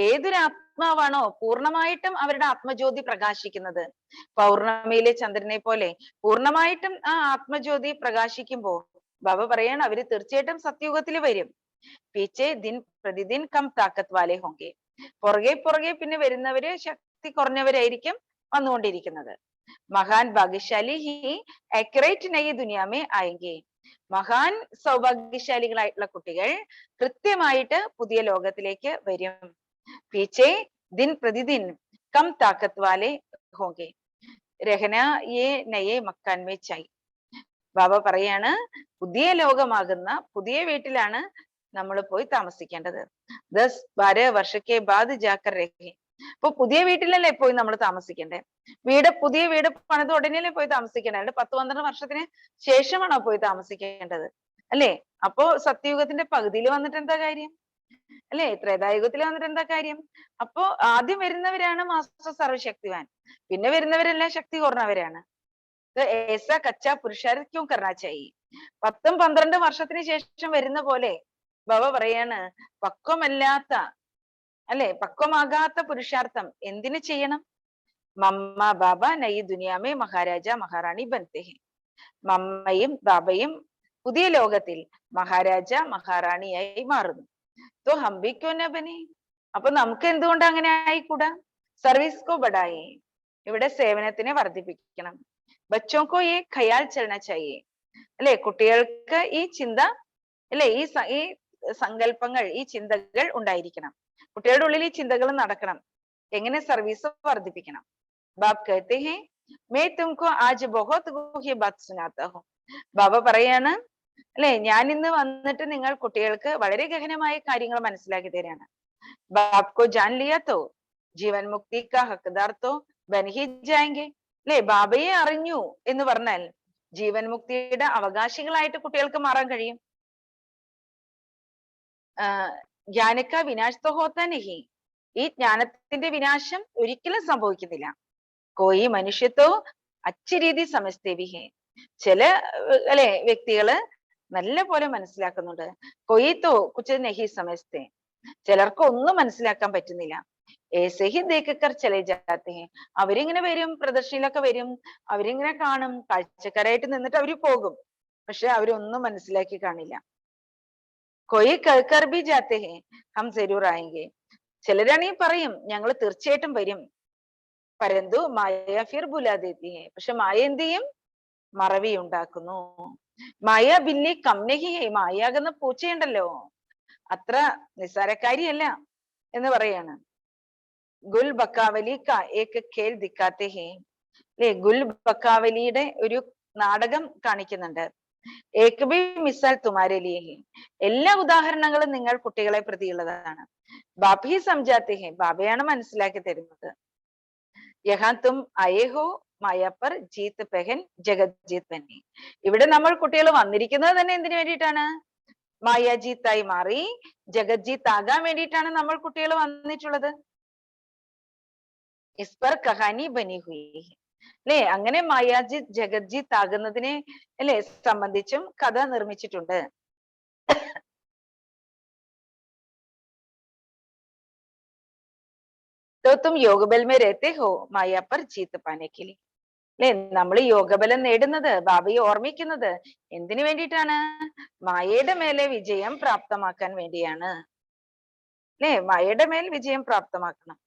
ഏതൊരു ആത്മാവാണോ പൂർണ്ണമായിട്ടും അവരുടെ ആത്മജ്യോതി പ്രകാശിക്കുന്നത്, പൗർണമിയിലെ ചന്ദ്രനെ പോലെ പൂർണ്ണമായിട്ടും ആ ആത്മജ്യോതി പ്രകാശിക്കുമ്പോ ബാബ പറയാണ് അവര് തീർച്ചയായിട്ടും സത്യയുഗത്തിൽ വരും. പീച്ചെ ദിൻ പ്രതിദിൻ കം താക്കത്ത് വാലെ ഹോങ്കെ. പുറകെ പിന്നെ വരുന്നവര് ശക്തി കുറഞ്ഞവരായിരിക്കും വന്നുകൊണ്ടിരിക്കുന്നത്. മഹാൻ ഭാഗ്യശാലി ഹി അക്യുറേറ്റ് നയി ദുനിയാമേ ആയെങ്കിൽ. മഹാൻ സൗഭാഗ്യശാലികളായിട്ടുള്ള കുട്ടികൾ കൃത്യമായിട്ട് പുതിയ ലോകത്തിലേക്ക് വരും. പീച്ചെ ദിൻ പ്രതിദിൻ കം താക്കത്ത് വാലെ ഹോങ്കെ. രഹന യേ നയെ മക്കാൻ മേ ചായി. ബാബ പറയാണ് പുതിയ ലോകമാകുന്ന പുതിയ വീട്ടിലാണ് നമ്മൾ പോയി താമസിക്കേണ്ടത്. 10-12 വർഷക്കെ ബാദ് ജാക്കർ രഹേ. അപ്പൊ പുതിയ വീട്ടിലല്ലേ പോയി നമ്മൾ താമസിക്കണ്ടേ. പുതിയ വീട് പണിത് ഉടനെയല്ലേ പോയി താമസിക്കേണ്ടത്. 10-12 വർഷത്തിന് ശേഷമാണോ പോയി താമസിക്കേണ്ടത്, അല്ലെ. അപ്പോ സത്യയുഗത്തിന്റെ പകുതിയിൽ വന്നിട്ട് എന്താ കാര്യം, അല്ലെ. ത്രേതായുഗത്തിൽ വന്നിട്ട് എന്താ കാര്യം. അപ്പോ ആദ്യം വരുന്നവരാണ് മാസ്റ്റർ സർവശക്തിവാൻ, പിന്നെ വരുന്നവരെല്ലാം ശക്തി കുറഞ്ഞവരാണ്. ഏസാ കച്ചാ പുരുഷാരം ക്യോं करना चाहिए. 10-12 വർഷത്തിന് ശേഷം വരുന്ന പോലെ ബാബ പറയാണ് പക്വമല്ലാത്ത, അല്ലെ, പക്വമാകാത്ത പുരുഷാർത്ഥം എന്തിനു ചെയ്യണം. മമ്മ ബാബ നയി ദുനിയാമേ മഹാരാജ മഹാറാണി ബൻത്തെ ഹെ. മമ്മയും ബാബയും പുതിയ ലോകത്തിൽ മഹാരാജ മഹാറാണിയായി മാറുന്നു. തോ ഹം ഭി ക്യോ ന ബനെ. അപ്പൊ നമുക്ക് എന്തുകൊണ്ട് അങ്ങനെ ആയിക്കൂടാ. സർവീസ് കോ ബഡായേ. ഇവിടെ സേവനത്തിനെ വർദ്ധിപ്പിക്കണം. ബച്ചോ കോ യേ ഖയാൽ ചലന ചാഹിയേ. അല്ലെ, കുട്ടികൾക്ക് ഈ ചിന്ത, അല്ലെ, ഈ സങ്കല്പങ്ങൾ, ഈ ചിന്തകൾ ഉണ്ടായിരിക്കണം. കുട്ടികളുടെ ഉള്ളിൽ ഈ ചിന്തകൾ നടക്കണം. എങ്ങനെ സർവീസ് വർദ്ധിപ്പിക്കണം. ബാബ് कहते हैं मैं तुमको आज बहुत ഗൂഹ്യ बात सुनाता हूँ. ബാബ പറയാണ്, അല്ലെ, ഞാൻ ഇന്ന് വന്നിട്ട് നിങ്ങൾ കുട്ടികൾക്ക് വളരെ ഗഹനമായ കാര്യങ്ങൾ മനസ്സിലാക്കി തരാണ്. ബാപ്കോ ജാൻ ലിയാ തോ ജീവൻ മുക്തി കാ ഹക്ക്ദാർ തോ ബൻ ഹി ജായെങ്കെ. അല്ലെ, ബാബയെ അറിഞ്ഞു എന്ന് പറഞ്ഞാൽ ജീവൻ മുക്തിയുടെ അവകാശികളായിട്ട് കുട്ടികൾക്ക് മാറാൻ കഴിയും. ജ്ഞാനക്ക വിനാശ് തോ ഹോത്താ നഹി. ഈ ജ്ഞാനത്തിന്റെ വിനാശം ഒരിക്കലും സംഭവിക്കുന്നില്ല. കോയി മനുഷ്യത്തോ അച്ഛ രീതി സമസ്തേ ഭി ഹെ. ചില അല്ലെ വ്യക്തികള് നല്ല പോലെ മനസ്സിലാക്കുന്നുണ്ട്. കൊയ് തോ കുച്ച് നഹി സമസ്തേ. ചിലർക്ക് ഒന്നും മനസ്സിലാക്കാൻ പറ്റുന്നില്ല. ഏസെ ഹി ദേക്കർ ചലെ ജാത്തെ ഹെ. അവരിങ്ങനെ വരും, പ്രദർശനയിലൊക്കെ വരും, അവരിങ്ങനെ കാണും, കാഴ്ചക്കാരായിട്ട് നിന്നിട്ട് അവര് പോകും. പക്ഷെ അവരൊന്നും മനസ്സിലാക്കി കാണില്ല. കൊയ് കേൾക്കർ ബി ജാത്തെ ഹെ ഹം ജരൂർ ആയെങ്കെ. ചിലരാണെങ്കിൽ പറയും ഞങ്ങൾ തീർച്ചയായിട്ടും വരും. പരന്തു മായ ഫിർ ബുലാ ദേത്തി ഹെ. പക്ഷെ മായ എന്ത് ചെയ്യും? മറവി ഉണ്ടാക്കുന്നു. മായ ബില്ലി കംനഹി ഹെ. മായാകുന്ന പൂച്ചയുണ്ടല്ലോ, അത്ര നിസ്സാരക്കാരിയല്ല എന്ന് പറയാണ്. ഗുൽ ബക്കാവലി കാ ഏക് ഖേൽ ദിക്കാത്തെ ഹെ. അല്ലെ, ഗുൽ ബക്കാവലിയുടെ ഒരു നാടകം കാണിക്കുന്നുണ്ട്. ഏക് ബി മിസാൽ തുമാരെ ലിയേ ഹെ. എല്ലാ ഉദാഹരണങ്ങളും നിങ്ങൾ കുട്ടികളെ പ്രതിയുള്ളതാണ്. ബാപ് ഹി സംജാത്തെ ഹെ. ബാബയാണ് മനസ്സിലാക്കി തരുന്നത്. യഹാ തും ആയേ ഹോ മായ പർ ജീത്ത് പെഹൻ ജഗത് ജീത് ബന്നെ. ഇവിടെ നമ്മൾ കുട്ടികൾ വന്നിരിക്കുന്നത് തന്നെ എന്തിനു വേണ്ടിയിട്ടാണ്? മായാജീത്തായി മാറി ജഗജ്ജീത്ത് ആകാൻ വേണ്ടിയിട്ടാണ് നമ്മൾ കുട്ടികൾ വന്നിട്ടുള്ളത്. ഇസ് പർ കഹാനി ബനി ഹുയി. അല്ലെ, അങ്ങനെ മായാജീത് ജഗജ്ജീത്ത് ആകുന്നതിനെ അല്ലെ സംബന്ധിച്ചും കഥ നിർമ്മിച്ചിട്ടുണ്ട്. तो तुम യോഗബൽ में रहते हो माया पर जीत पाने के लिए. അല്ലെ, നമ്മൾ യോഗബലം നേടുന്നത്, ബാബയെ ഓർമ്മിക്കുന്നത് എന്തിനു വേണ്ടിയിട്ടാണ്? മായയുടെ മേലെ വിജയം പ്രാപ്തമാക്കാൻ വേണ്ടിയാണ്. അല്ലെ, മായയുടെ മേൽ വിജയം പ്രാപ്തമാക്കണം.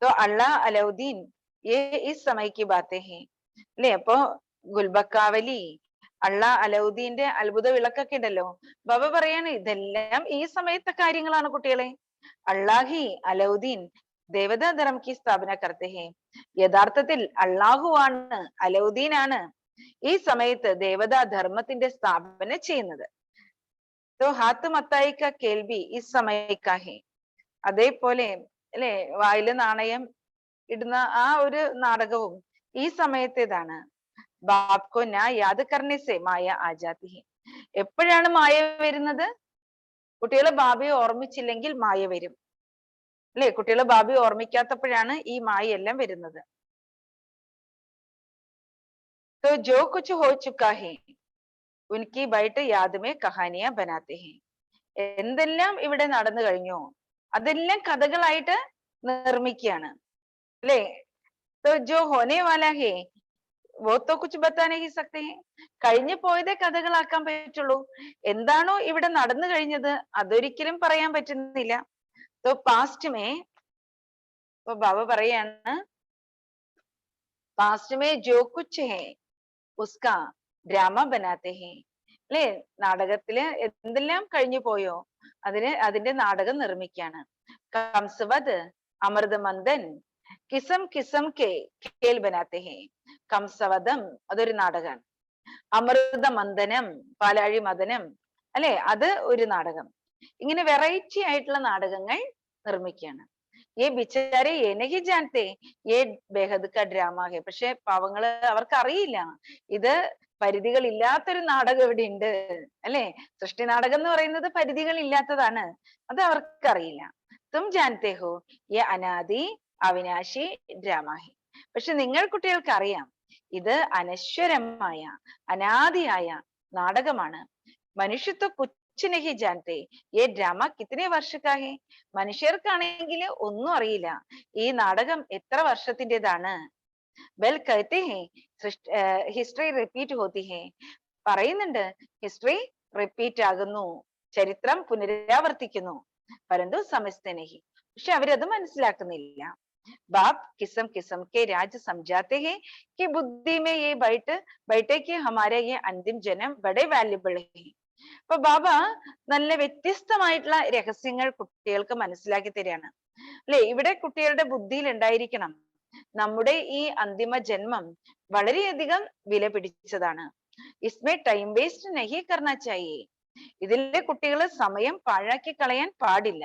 तो अल्लाह अलाउद्दीन ये इस समय की बातें हैं. അല്ലെ, അപ്പോ ഗുൽബക്കാവലി, അള്ളാ അലൗദ്ദീന്റെ അത്ഭുത വിളക്കൊക്കെ ഉണ്ടല്ലോ, ബാബ പറയാണ് ഇതെല്ലാം ഈ സമയത്തെ കാര്യങ്ങളാണ് കുട്ടികളെ. അള്ളാഹി അലൗദ്ദീൻ ദേവതാ ധർമ്മ की സ്ഥാപന करते हैं. യഥാർത്ഥത്തിൽ അള്ളാഹുവാണ്, അലൗദ്ദീൻ ആണ് ഈ സമയത്ത് ദേവതാ ധർമ്മത്തിന്റെ സ്ഥാപന ചെയ്യുന്നത്. तो हाथ मताई का केल्वी इस समय का है. അതേപോലെ അല്ലെ, വായില് നാണയം ഇടുന്ന ആ ഒരു നാടകവും ഈ സമയത്തേതാണ്. ബാപ്കോ നാ യാദ് കർനെ സെ മായ ആജാതി ഹെ. എപ്പോഴാണ് മായ വരുന്നത്? കുട്ടികളെ ബാബയെ ഓർമ്മിച്ചില്ലെങ്കിൽ മായ വരും. അല്ലെ, കുട്ടികളെ ബാബയെ ഓർമ്മിക്കാത്തപ്പോഴാണ് ഈ മായ എല്ലാം വരുന്നത്. तो जो कुछ हो चुका है उनकी बैठ याद में कहानियां बनाते हैं. എന്തെല്ലാം ഇവിടെ നടന്നു കഴിഞ്ഞോ അതെല്ലാം കഥകളായിട്ട് നിർമ്മിക്കുകയാണ്. അല്ലെ, तो जो होने वाला है वो तो कुछ बता नहीं सकते हैं. കഴിഞ്ഞു പോയതേ കഥകളാക്കാൻ പറ്റുള്ളൂ. എന്താണോ ഇവിടെ നടന്നു കഴിഞ്ഞത് അതൊരിക്കലും പറയാൻ പറ്റുന്നില്ല. तो पास्ट में, ഇപ്പൊ ബാബ പറയാണ്, पास्ट में जो कुछ है उसका ड्रामा बनाते हैं. അല്ലെ, നാടകത്തില് എന്തെല്ലാം കഴിഞ്ഞു പോയോ അതിന്റെ നാടകം നിർമ്മിക്കാണ്. കംസവത് അമൃത മന്ദൻ കിസം കിസം കെ ഖേൽ ബനാത്തെ ഹെ. കംസവധം അതൊരു നാടകമാണ്. അമൃത മന്ദനം, പാലാഴി മദനം, അല്ലെ, അത് ഒരു നാടകം. ഇങ്ങനെ വെറൈറ്റി ആയിട്ടുള്ള നാടകങ്ങൾ നിർമ്മിക്കുകയാണ്. ഏ ബിച്ചാരെ എനഹി ജാനത്തെ ഏ ബേഹദ് കാ ഡ്രാമ ഹെ. പക്ഷെ പാവങ്ങള് അവർക്ക് അറിയില്ല ഇത് പരിധികൾ ഇല്ലാത്തൊരു നാടകം ഇവിടെ ഉണ്ട്. അല്ലെ, സൃഷ്ടി നാടകം എന്ന് പറയുന്നത് പരിധികൾ ഇല്ലാത്തതാണ്. അത് അവർക്കറിയില്ല. തും ജാനത്തെ ഹോ യേ അനാദി അവിനാശി ഡ്രാമ ഹെ. പക്ഷെ നിങ്ങൾ കുട്ടികൾക്ക് അറിയാം ഇത് അനശ്വരമായ അനാദിയായ നാടകമാണ്. മനുഷ്യത്വ കുച്ച് നഹി ജാനത്തെ യേ ഡ്രാമ കിത്തനെ വർഷ കാ ഹെ. മനുഷ്യർക്കാണെങ്കിൽ ഒന്നും അറിയില്ല ഈ നാടകം എത്ര വർഷത്തിൻ്റെതാണ്. ബൽ കഹത്തെ ഹെ ഹിസ്റ്ററി റിപ്പീറ്റ് ഹോത്തി ഹെ. പറയുന്നുണ്ട് ഹിസ്റ്ററി റിപ്പീറ്റ് ആകുന്നു, ചരിത്രം പുനരാവർത്തിക്കുന്നു. പരന്തു സമസ്തേ നഹി. പക്ഷെ അവരത് മനസ്സിലാക്കുന്നില്ല. बाप किस्म किस्म के राज समझाते हैं कि बुद्धि में ये बैठे कि हमारे ये अंतिम जन्म बड़े वाल्युबल है. അപ്പൊ ബാബ നല്ല വ്യത്യസ്തമായിട്ടുള്ള രഹസ്യങ്ങൾ കുട്ടികൾക്ക് മനസ്സിലാക്കി തരികയാണ്. അല്ലെ? ഇവിടെ കുട്ടികളുടെ ബുദ്ധിയിൽ ഉണ്ടായിരിക്കണം, നമ്മുടെ ഈ അന്തിമ ജന്മം വളരെയധികം വില പിടിച്ചതാണ്. ഇസ്മേ ടൈം വേസ്റ്റ് നഹി കർണ ചാഹിയേ. ഇതിലെ കുട്ടികൾ സമയം പാഴാക്കി കളയാൻ പാടില്ല.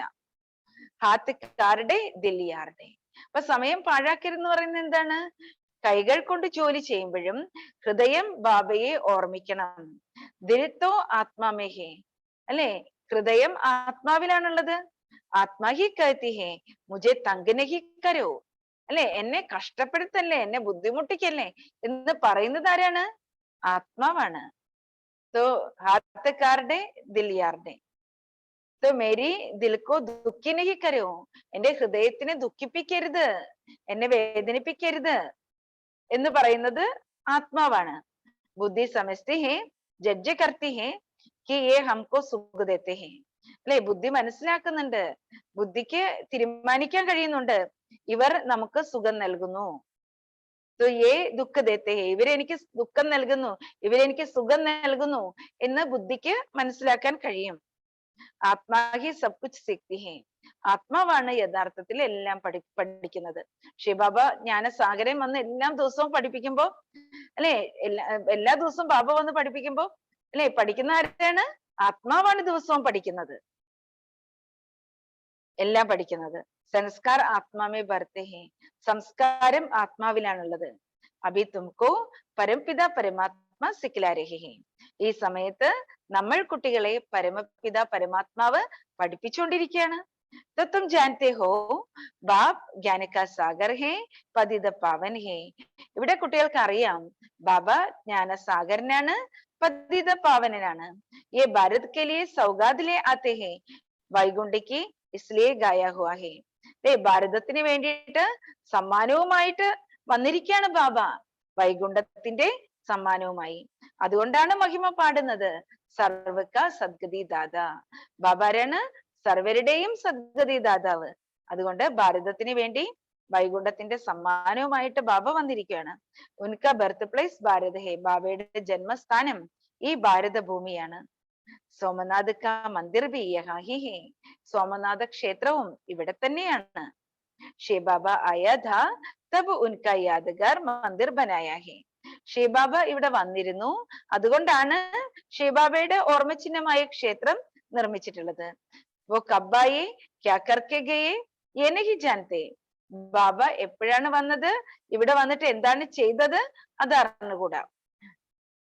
ഹാത്തക്കാരുടെ ദില്ലിയാരുടെ. അപ്പൊ സമയം പാഴാക്കരുതെന്ന് പറയുന്നത് എന്താണ്? കൈകൾ കൊണ്ട് ജോലി ചെയ്യുമ്പോഴും ഹൃദയം ബാബയെ ഓർമ്മിക്കണം. ദിൽത്തോ ആത്മാമേഹേ, അല്ലെ? ഹൃദയം ആത്മാവിലാണുള്ളത്. ആത്മാഹി കഹത്തി ഹേ മുझे തംഗ് നഹി കരോ, അല്ലെ? എന്നെ കഷ്ടപ്പെടുത്തല്ലേ, എന്നെ ബുദ്ധിമുട്ടിക്കല്ലേ എന്ന് പറയുന്നത് ആരാണ്? ആത്മാവാണ്. तो ഹാത്തക്കാരുടെ ദില്ലിയാരുടെ. तो मेरी दिल को दुखी नहीं करो, എന്റെ ഹൃദയത്തിനെ ദുഃഖിപ്പിക്കരുത്, എന്നെ വേദനിപ്പിക്കരുത് എന്ന് പറയുന്നത് ആത്മാവാണ്. ബുദ്ധി സമജ്തി ഹേ ജഡ്ജ് കർത്തി ഹേ कि ये हमको സുഖ देते हैं, അല്ലെ? ബുദ്ധി മനസ്സിലാക്കുന്നുണ്ട്, ബുദ്ധിക്ക് തീരുമാനിക്കാൻ കഴിയുന്നുണ്ട്, ഇവർ നമുക്ക് സുഖം നൽകുന്നു. तो ये ദുഃഖ देते हैं, ഇവരെനിക്ക് ദുഃഖം നൽകുന്നു, ഇവരെനിക്ക് സുഖം നൽകുന്നു എന്ന് ബുദ്ധിക്ക് മനസ്സിലാക്കാൻ കഴിയും. ആത്മാഹി സബ് കുച്ച് സിഖ്തി ഹേ, ആത്മാവാണ് യഥാർത്ഥത്തിൽ എല്ലാം പഠിക്കുന്നത്. ശിവബാബ ജ്ഞാനസാഗരം വന്ന് എല്ലാ ദിവസവും പഠിപ്പിക്കുമ്പോ, അല്ലെ? എല്ലാ ദിവസവും ബാബ വന്ന് പഠിപ്പിക്കുമ്പോ, അല്ലെ? പഠിക്കുന്ന ആരാണ്? ആത്മാവാണ് ദിവസവും പഠിക്കുന്നത്, എല്ലാം പഠിക്കുന്നത്. സംസ്കാർ ആത്മാമേ ഭർത്തെ ഹേ, സംസ്കാരം ആത്മാവിലാണുള്ളത്. അഭി തുംകോ പരംപിത പരമാത്മാ സിഖ്ലാ രഹേ ഹേ, ഈ സമയത്ത് നമ്മൾ കുട്ടികളെ പരമപിത പരമാത്മാവ് പഠിപ്പിച്ചുകൊണ്ടിരിക്കുകയാണ്. तो तुम जानते हो बाप ज्ञान का सागर है पतित पावन है. ഇവിടെ കുട്ടികൾക്ക് അറിയാം ബാബ ജ്ഞാനസാഗരനാണ്, പതിത പാവനനാണ്. ये भारत के लिए सौगात ले आते हैं वैकुंठ की इसलिए गाया हुआ है. ഭാരതത്തിന് വേണ്ടിയിട്ട് സമ്മാനവുമായിട്ട് വന്നിരിക്കുകയാണ് ബാബ, വൈകുണ്ഠത്തിന്റെ സമ്മാനവുമായി. അതുകൊണ്ടാണ് മഹിമ പാടുന്നത്. സർവക സദ്ഗതി ദാദ, ബാബാരാണ് സർവരുടെയും സദ്ഗതി ദാതാവ്. അതുകൊണ്ട് ഭാരതത്തിന് വേണ്ടി വൈകുണ്ഠത്തിന്റെ സമ്മാനവുമായിട്ട് ബാബ വന്നിരിക്കുകയാണ്. ഉൻക ബർത്ത് പ്ലേസ് ഭാരത് ഹേ, ബാബയുടെ ജന്മസ്ഥാനം ഈ ഭാരത ഭൂമിയാണ്. സോമനാഥ് കാ മന്ദിർ ഭി യഹാ ഹി ഹേ, സോമനാഥ ക്ഷേത്രവും ഇവിടെ തന്നെയാണ്. ശിവബാബ ആയാ ഥാ തബ് ഉൻക യാദഗാർ മന്ദിർ ബനായാ ഹേ, ശിവബാബ ഇവിടെ വന്നിരുന്നു, അതുകൊണ്ടാണ് ശിവബാബയുടെ ഓർമ്മചിഹ്നമായ ക്ഷേത്രം നിർമ്മിച്ചിട്ടുള്ളത്. वो कब आए क्या करके गए ये नहीं जानते, ബാബ എപ്പോഴാണ് വന്നത്, ഇവിടെ വന്നിട്ട് എന്താണ് ചെയ്തത്, അത് അറിഞ്ഞുകൂടാ,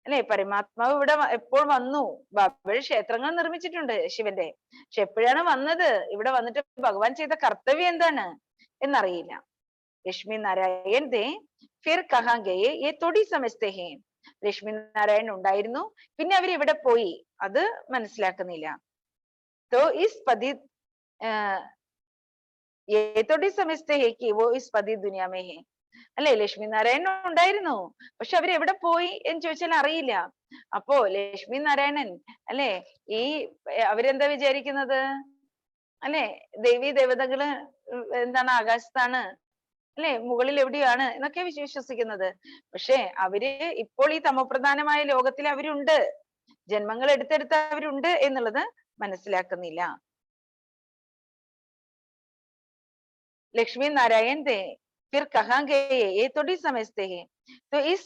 അല്ലെ? പരമാത്മാവ് ഇവിടെ എപ്പോൾ വന്നു? ബാബയുടെ ക്ഷേത്രങ്ങൾ നിർമ്മിച്ചിട്ടുണ്ട് ശിവന്റെ, പക്ഷെ എപ്പോഴാണ് വന്നത്, ഇവിടെ വന്നിട്ട് ഭഗവാൻ ചെയ്ത കർത്തവ്യം എന്താണ് എന്നറിയില്ല. ലക്ഷ്മി നാരായൺ ദേ ഫിർ കഹാ ഗയേ യേ തോടി സമജ്തേ ഹേ, ലക്ഷ്മി നാരായൺ ഉണ്ടായിരുന്നു, പിന്നെ അവർ ഇവിടെ പോയി, അത് മനസ്സിലാക്കുന്നില്ല. तो इस पदी ये थोड़ी समझते हैं कि वो इस पदी दुनिया में है, അല്ലെ? ലക്ഷ്മി നാരായണൻ ഉണ്ടായിരുന്നു, പക്ഷെ അവർ എവിടെ പോയി എന്ന് ചോദിച്ചാൽ അറിയില്ല. അപ്പോ ലക്ഷ്മി നാരായണൻ, അല്ലെ, ഈ അവരെന്താ വിചാരിക്കുന്നത്, അല്ലെ? ദേവി ദേവതകള് എന്താണ്, ആകാശത്താണ്, അല്ലെ, മുകളിൽ എവിടെയാണ് എന്നൊക്കെ വിശ്വസിക്കുന്നത്. പക്ഷെ അവര് ഇപ്പോൾ ഈ തമോപ്രധാനമായ ലോകത്തിൽ അവരുണ്ട്, ജന്മങ്ങൾ എടുത്തെടുത്ത് അവരുണ്ട് എന്നുള്ളത് മനസ്സിലാക്കുന്നില്ല. ലക്ഷ്മി നാരായൺ ദേ फिर कहाँ गए ये थोड़ी समझते हैं, तो इस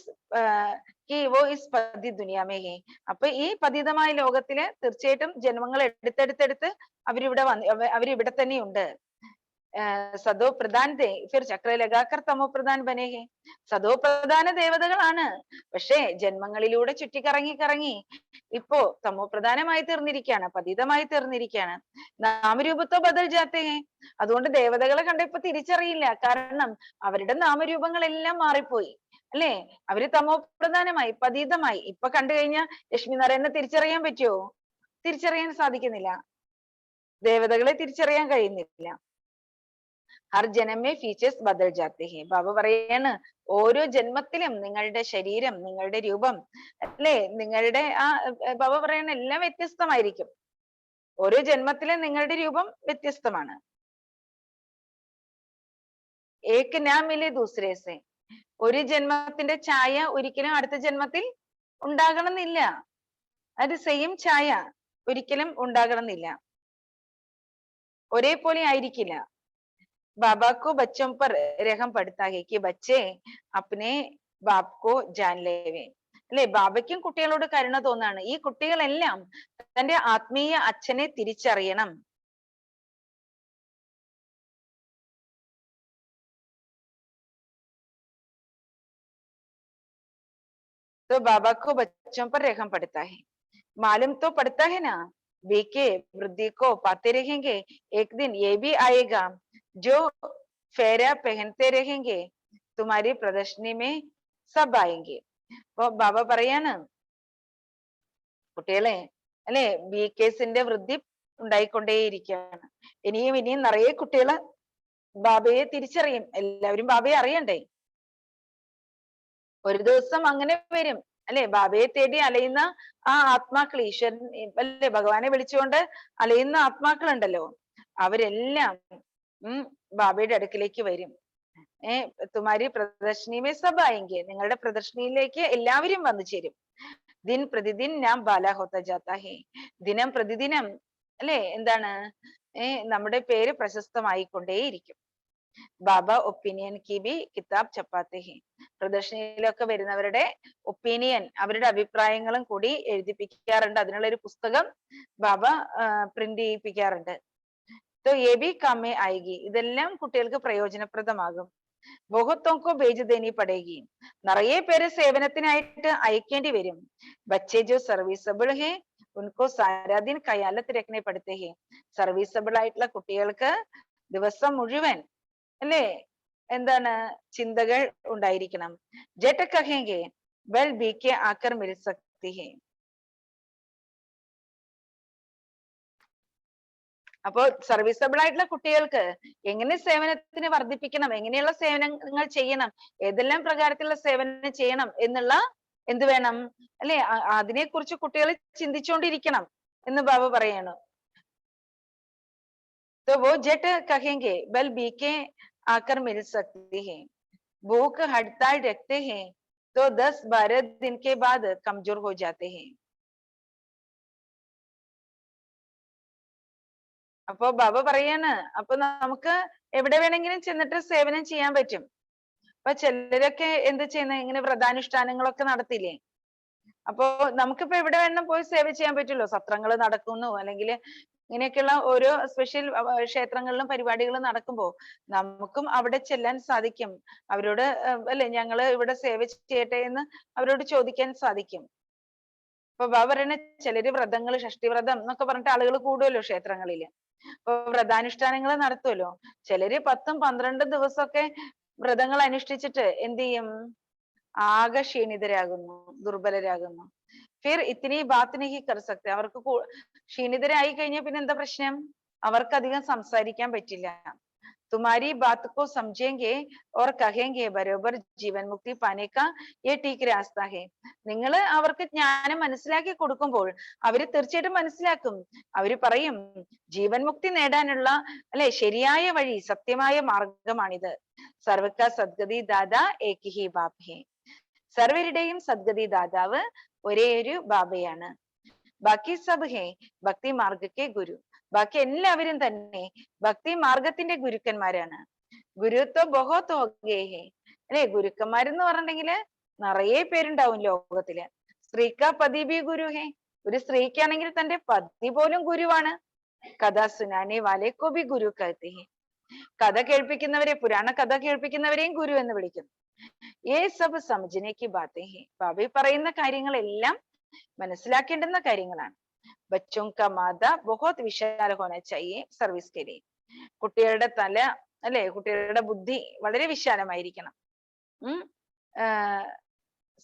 कि वो इस പതി ദുനിയ में है. അപ്പൊ ഈ പതിതമായ ലോകത്തില് തീർച്ചയായിട്ടും ജന്മങ്ങൾ എടുത്തെടുത്തെടുത്ത് അവരിവിടെ തന്നെയുണ്ട്. സദോ പ്രധാൻ ദേ ഫിർ ചക്ര ലഗാക്കർ തമോ പ്രധാൻ ബനേ ഹേ, സദോ പ്രധാന ദേവതകളാണ്, പക്ഷേ ജന്മങ്ങളിലൂടെ ചുറ്റിക്കറങ്ങി കറങ്ങി ഇപ്പോ തമോ പ്രധാനമായി തീർന്നിരിക്കുകയാണ്, പതിതമായി തീർന്നിരിക്കുകയാണ്. നാമരൂപത്തോ ബദൽ ജാത്തേ ഹേ, അതുകൊണ്ട് ദേവതകളെ കണ്ടപ്പോ തിരിച്ചറിയില്ല, കാരണം അവരുടെ നാമരൂപങ്ങളെല്ലാം മാറിപ്പോയി, അല്ലെ? അവര് തമോ പ്രധാനമായി, പതിതമായി. ഇപ്പൊ കണ്ടു കഴിഞ്ഞാൽ ലക്ഷ്മി നാരായണനെ തിരിച്ചറിയാൻ പറ്റുമോ? തിരിച്ചറിയാൻ സാധിക്കുന്നില്ല, ദേവതകളെ തിരിച്ചറിയാൻ കഴിയുന്നില്ല. ഹർ ജനമേ ഫീച്ചേഴ്സ് ബദൽ ജാത്തെ ഹേ, ബാബ പറയാണ് ഓരോ ജന്മത്തിലും നിങ്ങളുടെ ശരീരം, നിങ്ങളുടെ രൂപം, അല്ലെ, നിങ്ങളുടെ ബാബ പറയണ എല്ലാം വ്യത്യസ്തമായിരിക്കും. ഓരോ ജന്മത്തിലും നിങ്ങളുടെ രൂപം വ്യത്യസ്തമാണ്. ഏക് നാ മിലെ ദൂസരേ സേ, ഒരു ജന്മത്തിന്റെ ഛായ ഒരിക്കലും അടുത്ത ജന്മത്തിൽ ഉണ്ടാകണമെന്നില്ല, അത് സെയിം ഛായ ഒരിക്കലും ഉണ്ടാകണമെന്നില്ല, ഒരേപോലെ ആയിരിക്കില്ല. बाबा को बच्चों पर रहम पड़ता है कि बच्चे अपने बाप को जान लेवे അല്ലെ ബാബയ്ക്കും കുട്ടികളോട് കരുണ തോന്നാണ് ഈ കുട്ടികളെല്ലാം തന്റെ ആത്മീയ അച്ഛനെ തിരിച്ചറിയണം तो बाबा को बच्चों पर रहम पड़ता है मालूम तो पड़ता है ना बीके वृद्धि को पाते रहेंगे एक दिन ये भी आएगा जो फेरा पहनते रहेंगे तुम्हारी प्रदर्शनी में सब आएंगे അപ്പൊ ബാബ പറയാണ് കുട്ടികളെ അല്ലെ BKസിന്റെ വൃദ്ധി ഉണ്ടായിക്കൊണ്ടേയിരിക്കുകയാണ് ഇനിയും ഇനിയും നിറയെ കുട്ടികള് ബാബയെ തിരിച്ചറിയും എല്ലാവരും ബാബയെ അറിയണ്ടേ ഒരു ദിവസം അങ്ങനെ വരും അല്ലെ ബാബയെ തേടി അലയുന്ന ആ ആത്മാക്കൾ ഈശ്വരൻ അല്ലെ ഭഗവാനെ വിളിച്ചുകൊണ്ട് അലയുന്ന ആത്മാക്കൾ ഉണ്ടല്ലോ അവരെല്ലാം ബാബയുടെ അടുക്കിലേക്ക് വരും തുമാരി പ്രദർശനിമേ സബ് ആയെങ്കിൽ നിങ്ങളുടെ പ്രദർശനിയിലേക്ക് എല്ലാവരും വന്നു ചേരും ദിൻ പ്രതിദിൻ നാം ബാല ഹോത്ത ജാത്ത ഹേ ദിനം പ്രതിദിനം അല്ലെ എന്താണ് നമ്മുടെ പേര് പ്രശസ്തമായിക്കൊണ്ടേയിരിക്കും ബാബ ഒപ്പീനിയൻ കി ബി കിതാബ് ചപ്പാത്തെ ഹേ പ്രദർശനിയിലൊക്കെ വരുന്നവരുടെ ഒപ്പീനിയൻ അവരുടെ അഭിപ്രായങ്ങളും കൂടി എഴുതിപ്പിക്കാറുണ്ട് അതിനുള്ള ഒരു പുസ്തകം ബാബ പ്രിന്റ് ചെയ്യിപ്പിക്കാറുണ്ട് तो ये भी काम में आएगी ഇതെല്ലാം കുട്ടികൾക്ക് പ്രയോജനപ്രദമാകും ബഹുത്തോക്കോ ബേജ് ദേനി പടേഗി നിറയെ പേര് സേവനത്തിനായിട്ട് അയക്കേണ്ടി വരും ബच्चे जो സർവീസബിൾ ഹേ ഉनको സാരാ ദിൻ ഖയാലത്ത് രഖ്നെ പड़ते हैं സർവീസബിൾ ആയിട്ടുള്ള കുട്ടികൾക്ക് ദിവസം മുഴുവൻ അല്ലേ എന്താണ് ചിന്തകൾ ഉണ്ടായിരിക്കണം ജट कहेंगे वेल बीके आकर मिल सकती है അപ്പോ സർവീസബിൾ ആയിട്ടുള്ള കുട്ടികൾക്ക് എങ്ങനെ സേവനത്തിന് വർദ്ധിപ്പിക്കണം എങ്ങനെയുള്ള സേവനങ്ങൾ ചെയ്യണം ഏതെല്ലാം പ്രകാരത്തിലുള്ള സേവനം ചെയ്യണം എന്നുള്ള എന്ത് വേണം അല്ലെ അതിനെ കുറിച്ച് കുട്ടികൾ ചിന്തിച്ചുകൊണ്ടിരിക്കണം എന്ന് ബാബ പറയാണ് तो वो जेट कहेंगे बल बीके आकर मिल सकती है भूख हड़ताल रखते हैं तो 10-12 दिन के बाद कमजोर हो जाते हैं അപ്പൊ ബാബ പറയാണ് അപ്പൊ നമുക്ക് എവിടെ വേണമെങ്കിലും ചെന്നിട്ട് സേവനം ചെയ്യാൻ പറ്റും അപ്പൊ ചിലരൊക്കെ എന്ത് ചെയ്യുന്ന ഇങ്ങനെ വ്രതാനുഷ്ഠാനങ്ങളൊക്കെ നടത്തില്ലേ അപ്പോ നമുക്കിപ്പോ എവിടെ വേണം പോയി സേവ ചെയ്യാൻ പറ്റുമല്ലോ സത്രങ്ങൾ നടക്കുന്നു അല്ലെങ്കിൽ ഇങ്ങനെയൊക്കെയുള്ള ഓരോ സ്പെഷ്യൽ ക്ഷേത്രങ്ങളിലും പരിപാടികളും നടക്കുമ്പോൾ നമുക്കും അവിടെ ചെല്ലാൻ സാധിക്കും അവരോട് അല്ലെ ഞങ്ങള് ഇവിടെ സേവ ചെയ്യട്ടെ എന്ന് അവരോട് ചോദിക്കാൻ സാധിക്കും അപ്പൊ ബാബ പറയണ ചിലര് വ്രതങ്ങൾ ഷഷ്ടിവ്രതം എന്നൊക്കെ പറഞ്ഞിട്ട് ആളുകൾ കൂടുമല്ലോ ക്ഷേത്രങ്ങളില് അപ്പൊ വ്രതാനുഷ്ഠാനങ്ങൾ നടത്തുമല്ലോ ചിലര് 10-12 ദിവസമൊക്കെ വ്രതങ്ങൾ അനുഷ്ഠിച്ചിട്ട് എന്ത് ചെയ്യും ആകെ ക്ഷീണിതരാകുന്നു ദുർബലരാകുന്നു ഫിർ ഇത്തിനി ബാത്ത് നഹീ കർ സക്തെ അവർക്ക് ക്ഷീണിതരായി കഴിഞ്ഞാൽ പിന്നെ എന്താ പ്രശ്നം അവർക്ക് അധികം സംസാരിക്കാൻ പറ്റില്ല तुम्हारी बात को समझेंगे और कहेंगे बरोबर जीवन मुक्ति पाने का ये ठीक रास्ता है നിങ്ങൾ അവർക്ക് ജ്ഞാനം മനസ്സിലാക്കി കൊടുക്കുമ്പോൾ അവര് തീർച്ചയായിട്ടും മനസ്സിലാക്കും അവര് പറയും ജീവൻ മുക്തി നേടാനുള്ള അല്ലെ ശരിയായ വഴി സത്യമായ മാർഗമാണിത് സർവക സദ്ഗതി ദാദാ ഏക് ഹി ബാപ് ഹേ സർവരുടെയും സദ്ഗതി ദാതാവ് ഒരേ ഒരു ബാബയാണ് ബാക്കി സബ് ഹേ ഭക്തി മാർഗക്കെ ഗുരു ബാക്കി എല്ലാവരും തന്നെ ഭക്തി മാർഗത്തിന്റെ ഗുരുക്കന്മാരാണ് ഗുരുത്വ ബഹുത് ഹോഗേ ഹേ അല്ലെ ഗുരുക്കന്മാരെന്ന് പറഞ്ഞിട്ടുണ്ടെങ്കില് നിറയെ പേരുണ്ടാവും ലോകത്തില് സ്ത്രീക്ക പതി ബി ഗുരു ഹേ ഒരു സ്ത്രീക്കാണെങ്കിൽ തന്റെ പതി പോലും ഗുരുവാണ് കഥ സുനാനെ വാലേക്കോ ബി ഗുരു കഹത്തെ ഹേ കഥ കേൾപ്പിക്കുന്നവരെ പുരാണ കഥ കേൾപ്പിക്കുന്നവരെയും ഗുരു എന്ന് വിളിക്കുന്നു ഏ സബ് സമജനേക്ക് ബാത്തേ ഹേ ബാബ പറയുന്ന കാര്യങ്ങളെല്ലാം മനസ്സിലാക്കേണ്ടുന്ന കാര്യങ്ങളാണ് ബച്ചോं का मादा बहुत विशाल होना चाहिए സർവീസ് के लिए കുട്ടികളുടെ തല അല്ലെ കുട്ടികളുടെ ബുദ്ധി വളരെ വിശാലമായിരിക്കണം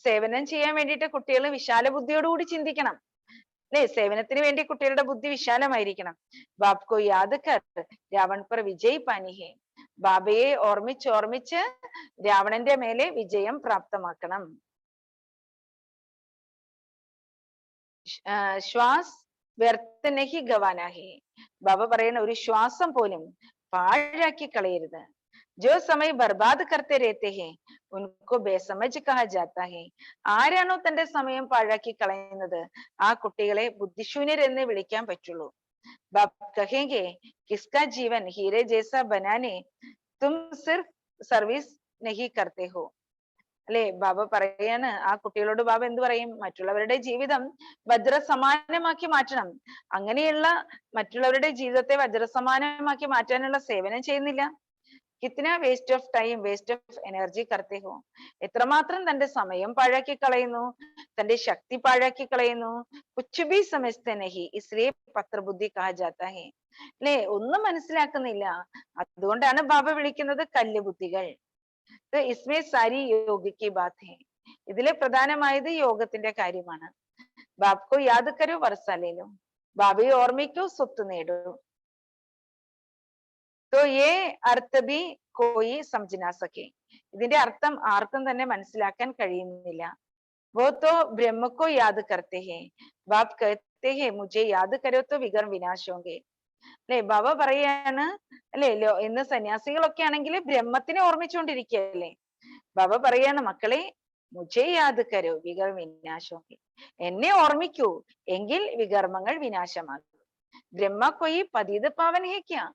സേവനം ചെയ്യാൻ വേണ്ടിയിട്ട് കുട്ടികൾ വിശാല ബുദ്ധിയോടുകൂടി ചിന്തിക്കണം അല്ലെ സേവനത്തിന് വേണ്ടി കുട്ടികളുടെ ബുദ്ധി വിശാലമായിരിക്കണം ബാപ് കോ യാദ് കർ രാവൺ पर വിജയ് പാനി ഹേ ബാബയെ ഓർമ്മിച്ച് രാവണന്റെ മേലെ വിജയം പ്രാപ്തമാക്കണം ശ്വാസ് വ്യർത്ഥ നഹി ഗവാന ഹേ ബാബ പറയുന്ന ഒരു ശ്വാസം പോലും പാഴാക്കി കളയരുത് जो समय बर्बाद करते रहते हैं उनको बेसमझ कहा जाता है ആരാണോ തന്റെ സമയം പാഴാക്കി കളയുന്നത് ആ കുട്ടികളെ ബുദ്ധിശൂന്യർ എന്ന് വിളിക്കാൻ പറ്റുള്ളൂ ബാബ കഹേംगे किसका जीवन हीरे जैसा बनाने तुम सिर्फ सर्विस नहीं करते हो. അല്ലെ ബാബ പറയാണ് ആ കുട്ടികളോട് ബാബ എന്ത് പറയും? മറ്റുള്ളവരുടെ ജീവിതം വജ്രസമാനമാക്കി മാറ്റണം. അങ്ങനെയുള്ള മറ്റുള്ളവരുടെ ജീവിതത്തെ വജ്രസമാനമാക്കി മാറ്റാനുള്ള സേവനം ചെയ്യുന്നില്ല. കിतना waste of time, waste of energy കർത്തേ ഹോ. എത്രമാത്രം തന്റെ സമയം പാഴാക്കി കളയുന്നു, തന്റെ ശക്തി പാഴാക്കി കളയുന്നു. കുച്ച് ഭി സമജ്തേ നഹി, ഇസ്ലിയേ പത്രബുദ്ധി കഹാ ജാതാ ഹൈ. അല്ലെ, ഒന്നും മനസ്സിലാക്കുന്നില്ല. അതുകൊണ്ടാണ് ബാബ വിളിക്കുന്നത് കല്ലുബുദ്ധികൾ. ഇസ്മേ സാരി യോഗ കി ബാത് ഹൈ. ഇതിലെ പ്രധാനമായത് യോഗത്തിന്റെ കാര്യമാണ്. ബാബ്കോ യാദ് കരോ വർഷ ലേലോ, ബാബയെ ഓർമ്മിക്കൂ സ്വത്ത് നേടൂ. तो ये अर्थ भी कोई समझ ना सके. ഇതിന്റെ അർത്ഥം ആർക്കും തന്നെ മനസ്സിലാക്കാൻ കഴിയുന്നില്ല. वो तो ब्रह्म को याद करते हैं. बाप कहते हैं मुझे याद करो तो विघ्न विनाश होंगे. അല്ലെ, ബാബ പറയാണ് അല്ലെ, ഇന്ന് സന്യാസികളൊക്കെ ആണെങ്കിൽ ബ്രഹ്മത്തിനെ ഓർമ്മിച്ചുകൊണ്ടിരിക്കുകയല്ലേ. ബാബ പറയാണ്, മക്കളെ മുझे യാദ് കരോ വിഘ്ന വിനാശ് ഹോंगे. എന്നെ ഓർമ്മിക്കൂ, എങ്കിൽ വികർമ്മങ്ങൾ വിനാശമാകും. ബ്രഹ്മ കൊയ് പതിത പാവൻ ഹേ ക്യാ.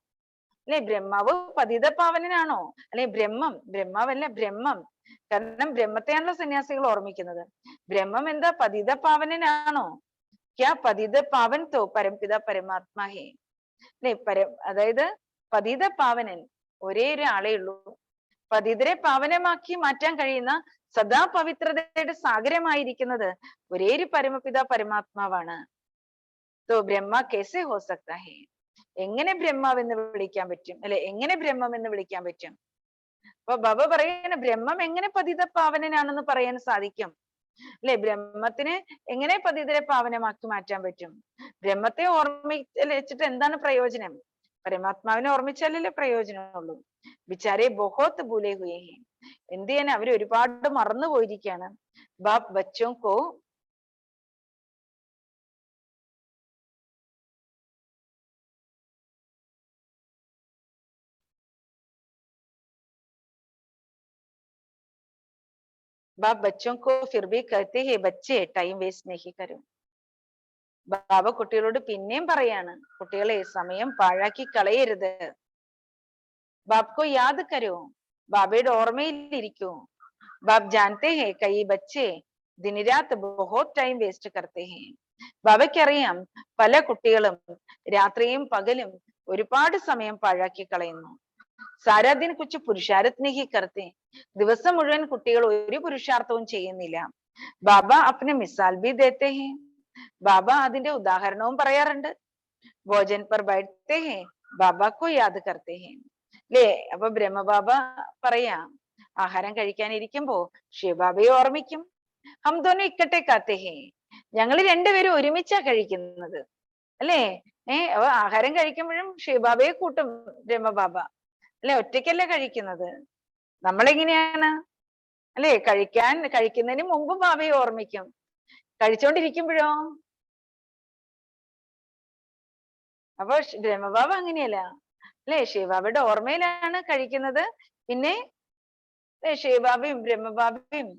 അല്ലെ, ബ്രഹ്മാവ് പതിത പാവനാണോ? അല്ലെ, ബ്രഹ്മാവല്ല, ബ്രഹ്മം. കാരണം ബ്രഹ്മത്തെയാണല്ലോ സന്യാസികൾ ഓർമ്മിക്കുന്നത്. ബ്രഹ്മം എന്താ പതിത പാവനാണോ? ക്യാ പതിത പാവൻ തോ പരംപിത പരമാത്മാ ഹേ. അല്ലെ, അതായത് പതിത പാവനൻ ഒരേ ഒരാളേ ഉള്ളൂ. പതിതരെ പാവനമാക്കി മാറ്റാൻ കഴിയുന്ന സദാ പവിത്രതയുടെ സാഗരമായിരിക്കുന്നത് ഒരേ ഒരു പരമപിത പരമാത്മാവാണ്. തോ ബ്രഹ്മ കേസെ ഹോ സക്താ ഹേ. എങ്ങനെ ബ്രഹ്മാവ് എന്ന് വിളിക്കാൻ പറ്റും? അല്ലെ, എങ്ങനെ ബ്രഹ്മം എന്ന് വിളിക്കാൻ പറ്റും? അപ്പൊ ബാബ പറയുന്ന ബ്രഹ്മം എങ്ങനെ പതിത പാവനാണെന്ന് പറയാൻ സാധിക്കും? അല്ലെ, ബ്രഹ്മത്തിന് എങ്ങനെ പതിതരെ പാവനമാക്കി മാറ്റാൻ പറ്റും? ബ്രഹ്മത്തെ ഓർമ്മിച്ചിട്ട് എന്താണ് പ്രയോജനം? പരമാത്മാവിനെ ഓർമ്മിച്ചാലല്ലേ പ്രയോജനമുള്ളൂ. ബിച്ചാരെ ബഹോത്ത് ഭൂലേ ഹുയേ ഹേ. എന്ത് ചെയ്യാൻ, അവര് ഒരുപാട് മറന്നു പോയിരിക്കുകയാണ്. ബാപ് ബച്ചോ കോ बाप बच्चों को फिर भी कहते हैं बच्चे टाइम वेस्ट नहीं करो. ബാബ കുട്ടികളോട് പിന്നെയും പറയാണ്, കുട്ടികളെ സമയം പാഴാക്കി കളയരുത്. ബാപ്കോ യാദ് കരോ, ബാബയുടെ ഓർമ്മയിൽ ഇരിക്കൂ. ബാബ് ജാനത്തെ ഹേ കൈ ബച്ചേ ദിനരാത് ബഹുത് ടൈം വേസ്റ്റ് കർത്തേ ഹേ. ബാബയ്ക്കറിയാം പല കുട്ടികളും രാത്രിയും പകലും ഒരുപാട് സമയം പാഴാക്കി കളയുന്നു. സാരാ ദിൻ കുച്ച് പുരുഷാരത് നഹി കർത്തേ. ദിവസം മുഴുവൻ കുട്ടികൾ ഒരു പുരുഷാർത്ഥവും ചെയ്യുന്നില്ല. ബാബ അപ്നെ മിസാൽ ഭി ദേത്തെ ഹേ. ബാബ അതിന്റെ ഉദാഹരണവും പറയാറുണ്ട്. ഭോജൻ പർ ബൈഠത്തെ ഹേ ബാബാക്കോ യാദ് കർത്തേ ഹേ. അല്ലേ, അപ്പൊ ബ്രഹ്മബാബ പറയാ, ആഹാരം കഴിക്കാനിരിക്കുമ്പോ ശിവബാബയെ ഓർമ്മിക്കും. ഹം ദോനോ ഇക്കട്ടെ കാത്തെ ഹേ. ഞങ്ങൾ രണ്ടുപേരും ഒരുമിച്ചാ കഴിക്കുന്നത്. അല്ലേ, അപ്പൊ ആഹാരം കഴിക്കുമ്പോഴും ശിവബാബയെ കൂട്ടും ബ്രഹ്മബാബ. അല്ലെ, ഒറ്റയ്ക്കല്ല കഴിക്കുന്നത്. നമ്മളെങ്ങനെയാണ്? അല്ലെ, കഴിക്കുന്നതിന് മുമ്പ് ബാബയെ ഓർമ്മിക്കും. കഴിച്ചോണ്ടിരിക്കുമ്പോഴോ? അപ്പൊ ബ്രഹ്മബാബ അങ്ങനെയല്ല. അല്ലെ, ശിവബാബയുടെ ഓർമ്മയിലാണ് കഴിക്കുന്നത്. പിന്നെ ശിവബാബയും ബ്രഹ്മബാബയും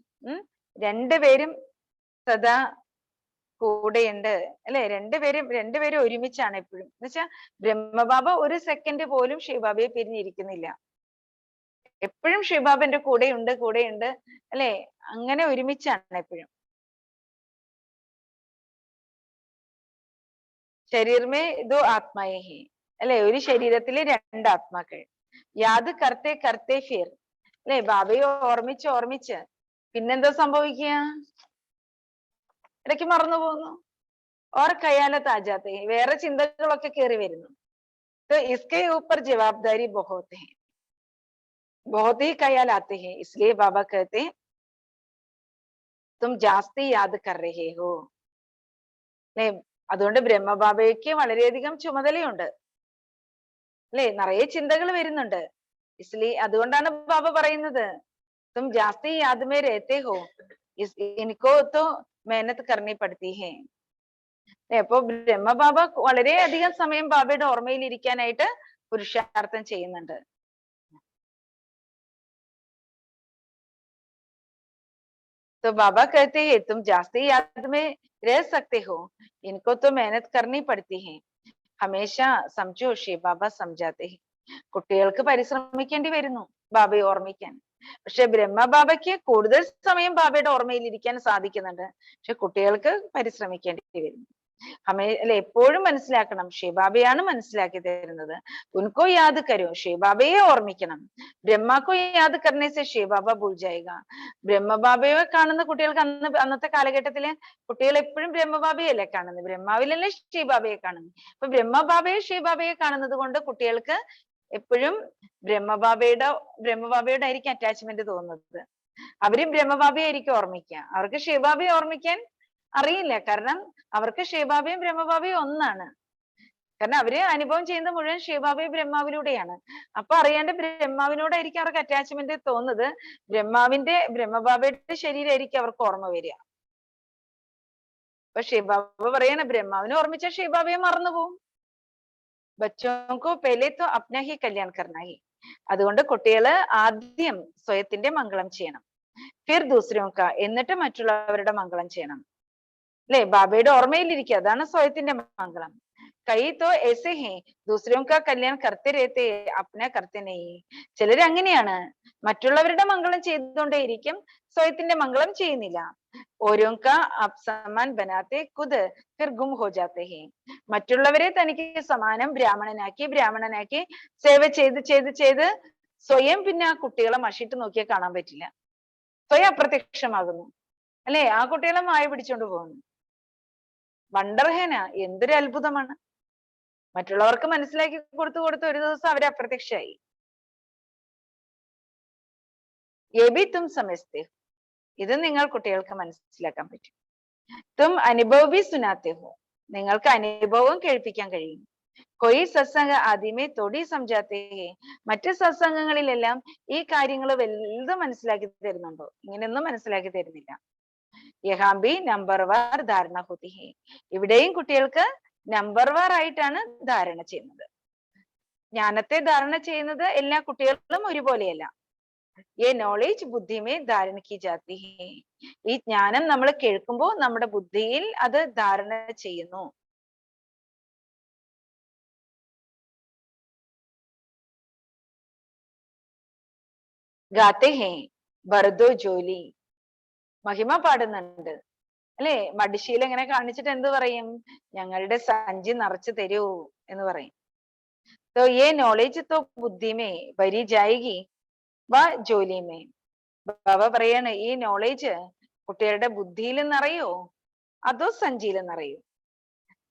രണ്ടുപേരും സദാ കൂടെയുണ്ട്. അല്ലെ, രണ്ടുപേരും ഒരുമിച്ചാണ് എപ്പോഴും. എന്നുവെച്ചാ ബ്രഹ്മബാബ ഒരു സെക്കൻഡ് പോലും ശിവബാബയെ പിരിഞ്ഞിരിക്കുന്നില്ല. എപ്പോഴും ശിവബാബന്റെ കൂടെയുണ്ട്. അല്ലെ, അങ്ങനെ ഒരുമിച്ചാണ് എപ്പോഴും. ശരീരമേ ദോ ആത്മായേ ഹേ. അല്ലെ, ഒരു ശരീരത്തിലെ രണ്ട് ആത്മാക്കൾ. യാദ് കർത്തേ കർത്തേ ഫിർ. അല്ലെ, ബാബയെ ഓർമ്മിച്ച് പിന്നെന്താ സംഭവിക്കുക? ഇടയ്ക്ക് മറന്നു പോകുന്നു. ഓർ ഖയാലത്ത് ആ ജാത്തെ ഹേ. വേറെ ചിന്തകളൊക്കെ കയറി വരുന്നു. तो इसके ऊपर जवाबदारी बहुत है, बहुत ही ख्याल आते हैं. इसलिए बाबा कहते हैं तुम जास्ती याद कर रहे हो. അതുകൊണ്ട് ബ്രഹ്മബാബയ്ക്ക് വളരെയധികം ചുമതലയുണ്ട്. അല്ലെ, നിറയെ ചിന്തകൾ വരുന്നുണ്ട്. അതുകൊണ്ടാണ് ബാബ പറയുന്നത് തും ജാസ്തി യാദ് മേ രഹത്തെ ഹോ, ഇൻകോ തോ മെഹനത്ത് കർണി പഡ്തി ഹേ. അപ്പൊ ബ്രഹ്മബാബ വളരെയധികം സമയം ബാബയുടെ ഓർമ്മയിൽ ഇരിക്കാനായിട്ട് പുരുഷാർത്ഥം ചെയ്യുന്നുണ്ട്. तो बाबा कहते हैं तुम जास्ती याद में रह सकते हो, इनको तो मेहनत करनी पड़ती है. हमेशा समझो, शिव बाबा समझाते हैं കുട്ടികൾക്ക് പരിശ്രമിക്കേണ്ടി വരുന്നു ബാബയെ ഓർമ്മിക്കാൻ. പക്ഷെ ബ്രഹ്മബാബയ്ക്ക് കൂടുതൽ സമയം ബാബയുടെ ഓർമ്മയിൽ ഇരിക്കാൻ സാധിക്കുന്നുണ്ട്. പക്ഷെ കുട്ടികൾക്ക് പരിശ്രമിക്കേണ്ടി വരുന്നു. അല്ലെ, എപ്പോഴും മനസ്സിലാക്കണം, ശിവബാബയാണ് മനസ്സിലാക്കി തരുന്നത്. ഉൻകോ യാദ് കരോ, ശിവബാബയെ ഓർമ്മിക്കണം. ബ്രഹ്മാക്കോ യാദ് കർണേ സെ ശിവബാബ ഭൂൽ ജായേഗാ. ബ്രഹ്മബാബയെ കാണുന്ന കുട്ടികൾക്ക് അന്നത്തെ കാലഘട്ടത്തില് കുട്ടികൾ എപ്പോഴും ബ്രഹ്മബാബയല്ലേ കാണുന്നത്, ബ്രഹ്മാവിലല്ലേ ശിവബാബയെ കാണുന്നത്. അപ്പൊ ശിവബാബയെ കാണുന്നത് കൊണ്ട് കുട്ടികൾക്ക് എപ്പോഴും ബ്രഹ്മബാബയോടായിരിക്കും അറ്റാച്ച്മെന്റ് തോന്നുന്നത്. അവര് ബ്രഹ്മബാബയായിരിക്കും ഓർമ്മിക്കുക, അവർക്ക് ശിവബാബയെ ഓർമ്മിക്കാൻ അറിയില്ല. കാരണം അവർക്ക് ശിവബാബയും ബ്രഹ്മബാബയും ഒന്നാണ്. കാരണം അവര് അനുഭവം ചെയ്യുന്നത് മുഴുവൻ ശിവബാബയും ബ്രഹ്മാവിലൂടെയാണ്. അപ്പൊ അറിയാണ്ട് ബ്രഹ്മാവിനോടായിരിക്കും അവർക്ക് അറ്റാച്ച്മെന്റ് തോന്നുന്നത്. ബ്രഹ്മബാബയുടെ ശരീരമായിരിക്കും അവർക്ക് ഓർമ്മ വരിക. അപ്പൊ ശിവബാബ പറയാണ്, ബ്രഹ്മാവിനെ ഓർമ്മിച്ച ശിവബാബയെ മറന്നുപോകും. ബച്ചോങ്കോ പെലെ തോ അപ്നാ ഹി കല്യാൺ കർനാ ഹി. അതുകൊണ്ട് കുട്ടികള് ആദ്യം സ്വയത്തിന്റെ മംഗളം ചെയ്യണം. ഫിർ ദൂസരോങ്ക, എന്നിട്ട് മറ്റുള്ളവരുടെ മംഗളം ചെയ്യണം. അല്ലെ, ബാബയുടെ ഓർമ്മയിലിരിക്കുക, അതാണ് സ്വയത്തിന്റെ മംഗളം. കൈ തോ എസെ ഹേ ദൂസരോങ്ക കല്യാൺ കർത്തെ രഹത്തെ അപ്ന കർത്തെ നഹീ. ചിലര് അങ്ങനെയാണ്, മറ്റുള്ളവരുടെ മംഗളം ചെയ്തുകൊണ്ടേയിരിക്കും, സ്വയത്തിന്റെ മംഗളം ചെയ്യുന്നില്ല. ഓരോങ്ക അപ്സമാൻ ബനാത്തെ ഖുദ് ഫിർ ഗും ഹോ ജാത്തെ ഹേ. മറ്റുള്ളവരെ തനിക്ക് സമാനം ബ്രാഹ്മണനാക്കി സേവ ചെയ്ത് സ്വയം പിന്നെ ആ കുട്ടികളെ മഷിട്ട് നോക്കിയാൽ കാണാൻ പറ്റില്ല. സ്വയം അപ്രത്യക്ഷമാകുന്നു. അല്ലെ, ആ കുട്ടികളെ മായ പിടിച്ചോണ്ട് പോകുന്നു. വണ്ടർഹേന, എന്തൊരു അത്ഭുതമാണ്. മറ്റുള്ളവർക്ക് മനസ്സിലാക്കി കൊടുത്ത് ഒരു ദിവസം അവര് അപ്രത്യക്ഷമായി. യബി തും സമസ്തേ, ഇത് നിങ്ങൾ കുട്ടികൾക്ക് മനസ്സിലാക്കാൻ പറ്റും. തും അനുഭവി സുനാത്തെ ഹോ, നിങ്ങൾക്ക് അനുഭവം കേൾപ്പിക്കാൻ കഴിയും. കൊയ് സത്സംഗ ആദ്യമേ തൊടി സംജാത്തേ ഹേ, മറ്റ് സത്സംഗങ്ങളിലെല്ലാം ഈ കാര്യങ്ങൾ വലുതും മനസ്സിലാക്കി തരുന്നുണ്ടോ? ഇങ്ങനെയൊന്നും മനസ്സിലാക്കി തരുന്നില്ല. യഹാംബി നമ്പർ വാർ ധാരണ ഹോത്തി ഹേ, ഇവിടെയും കുട്ടികൾക്ക് നമ്പർ വാർ ആയിട്ടാണ് ധാരണ ചെയ്യുന്നത്. ജ്ഞാനത്തെ ധാരണ ചെയ്യുന്നത് എല്ലാ കുട്ടികളും ഒരുപോലെയല്ല. ये नॉलेज बुद्धि में धारण की जाती है. ഈ ജ്ഞാനം നമ്മൾ കേൾക്കുമ്പോൾ നമ്മുടെ ബുദ്ധിയിൽ അത് ധാരണ ചെയ്യുന്നു. ഗാത്തെ ഹേ ബർദോ ജോലി, മഹിമ പാടുന്നുണ്ട്. അല്ലെ, മടിശീല ഇങ്ങനെ കാണിച്ചിട്ട് എന്ത് പറയും? ഞങ്ങളുടെ സഞ്ചി നിറച്ചു തരൂ എന്ന് പറയും. तो ये नॉलेज तो बुद्धि में भरी जाएगी व ജോലി में. ബാബ പറയാണ്, ഈ നോളേജ് കുട്ടികളുടെ ബുദ്ധിയിൽ നിറയോ അതോ സഞ്ചിയിൽ നിറയോ?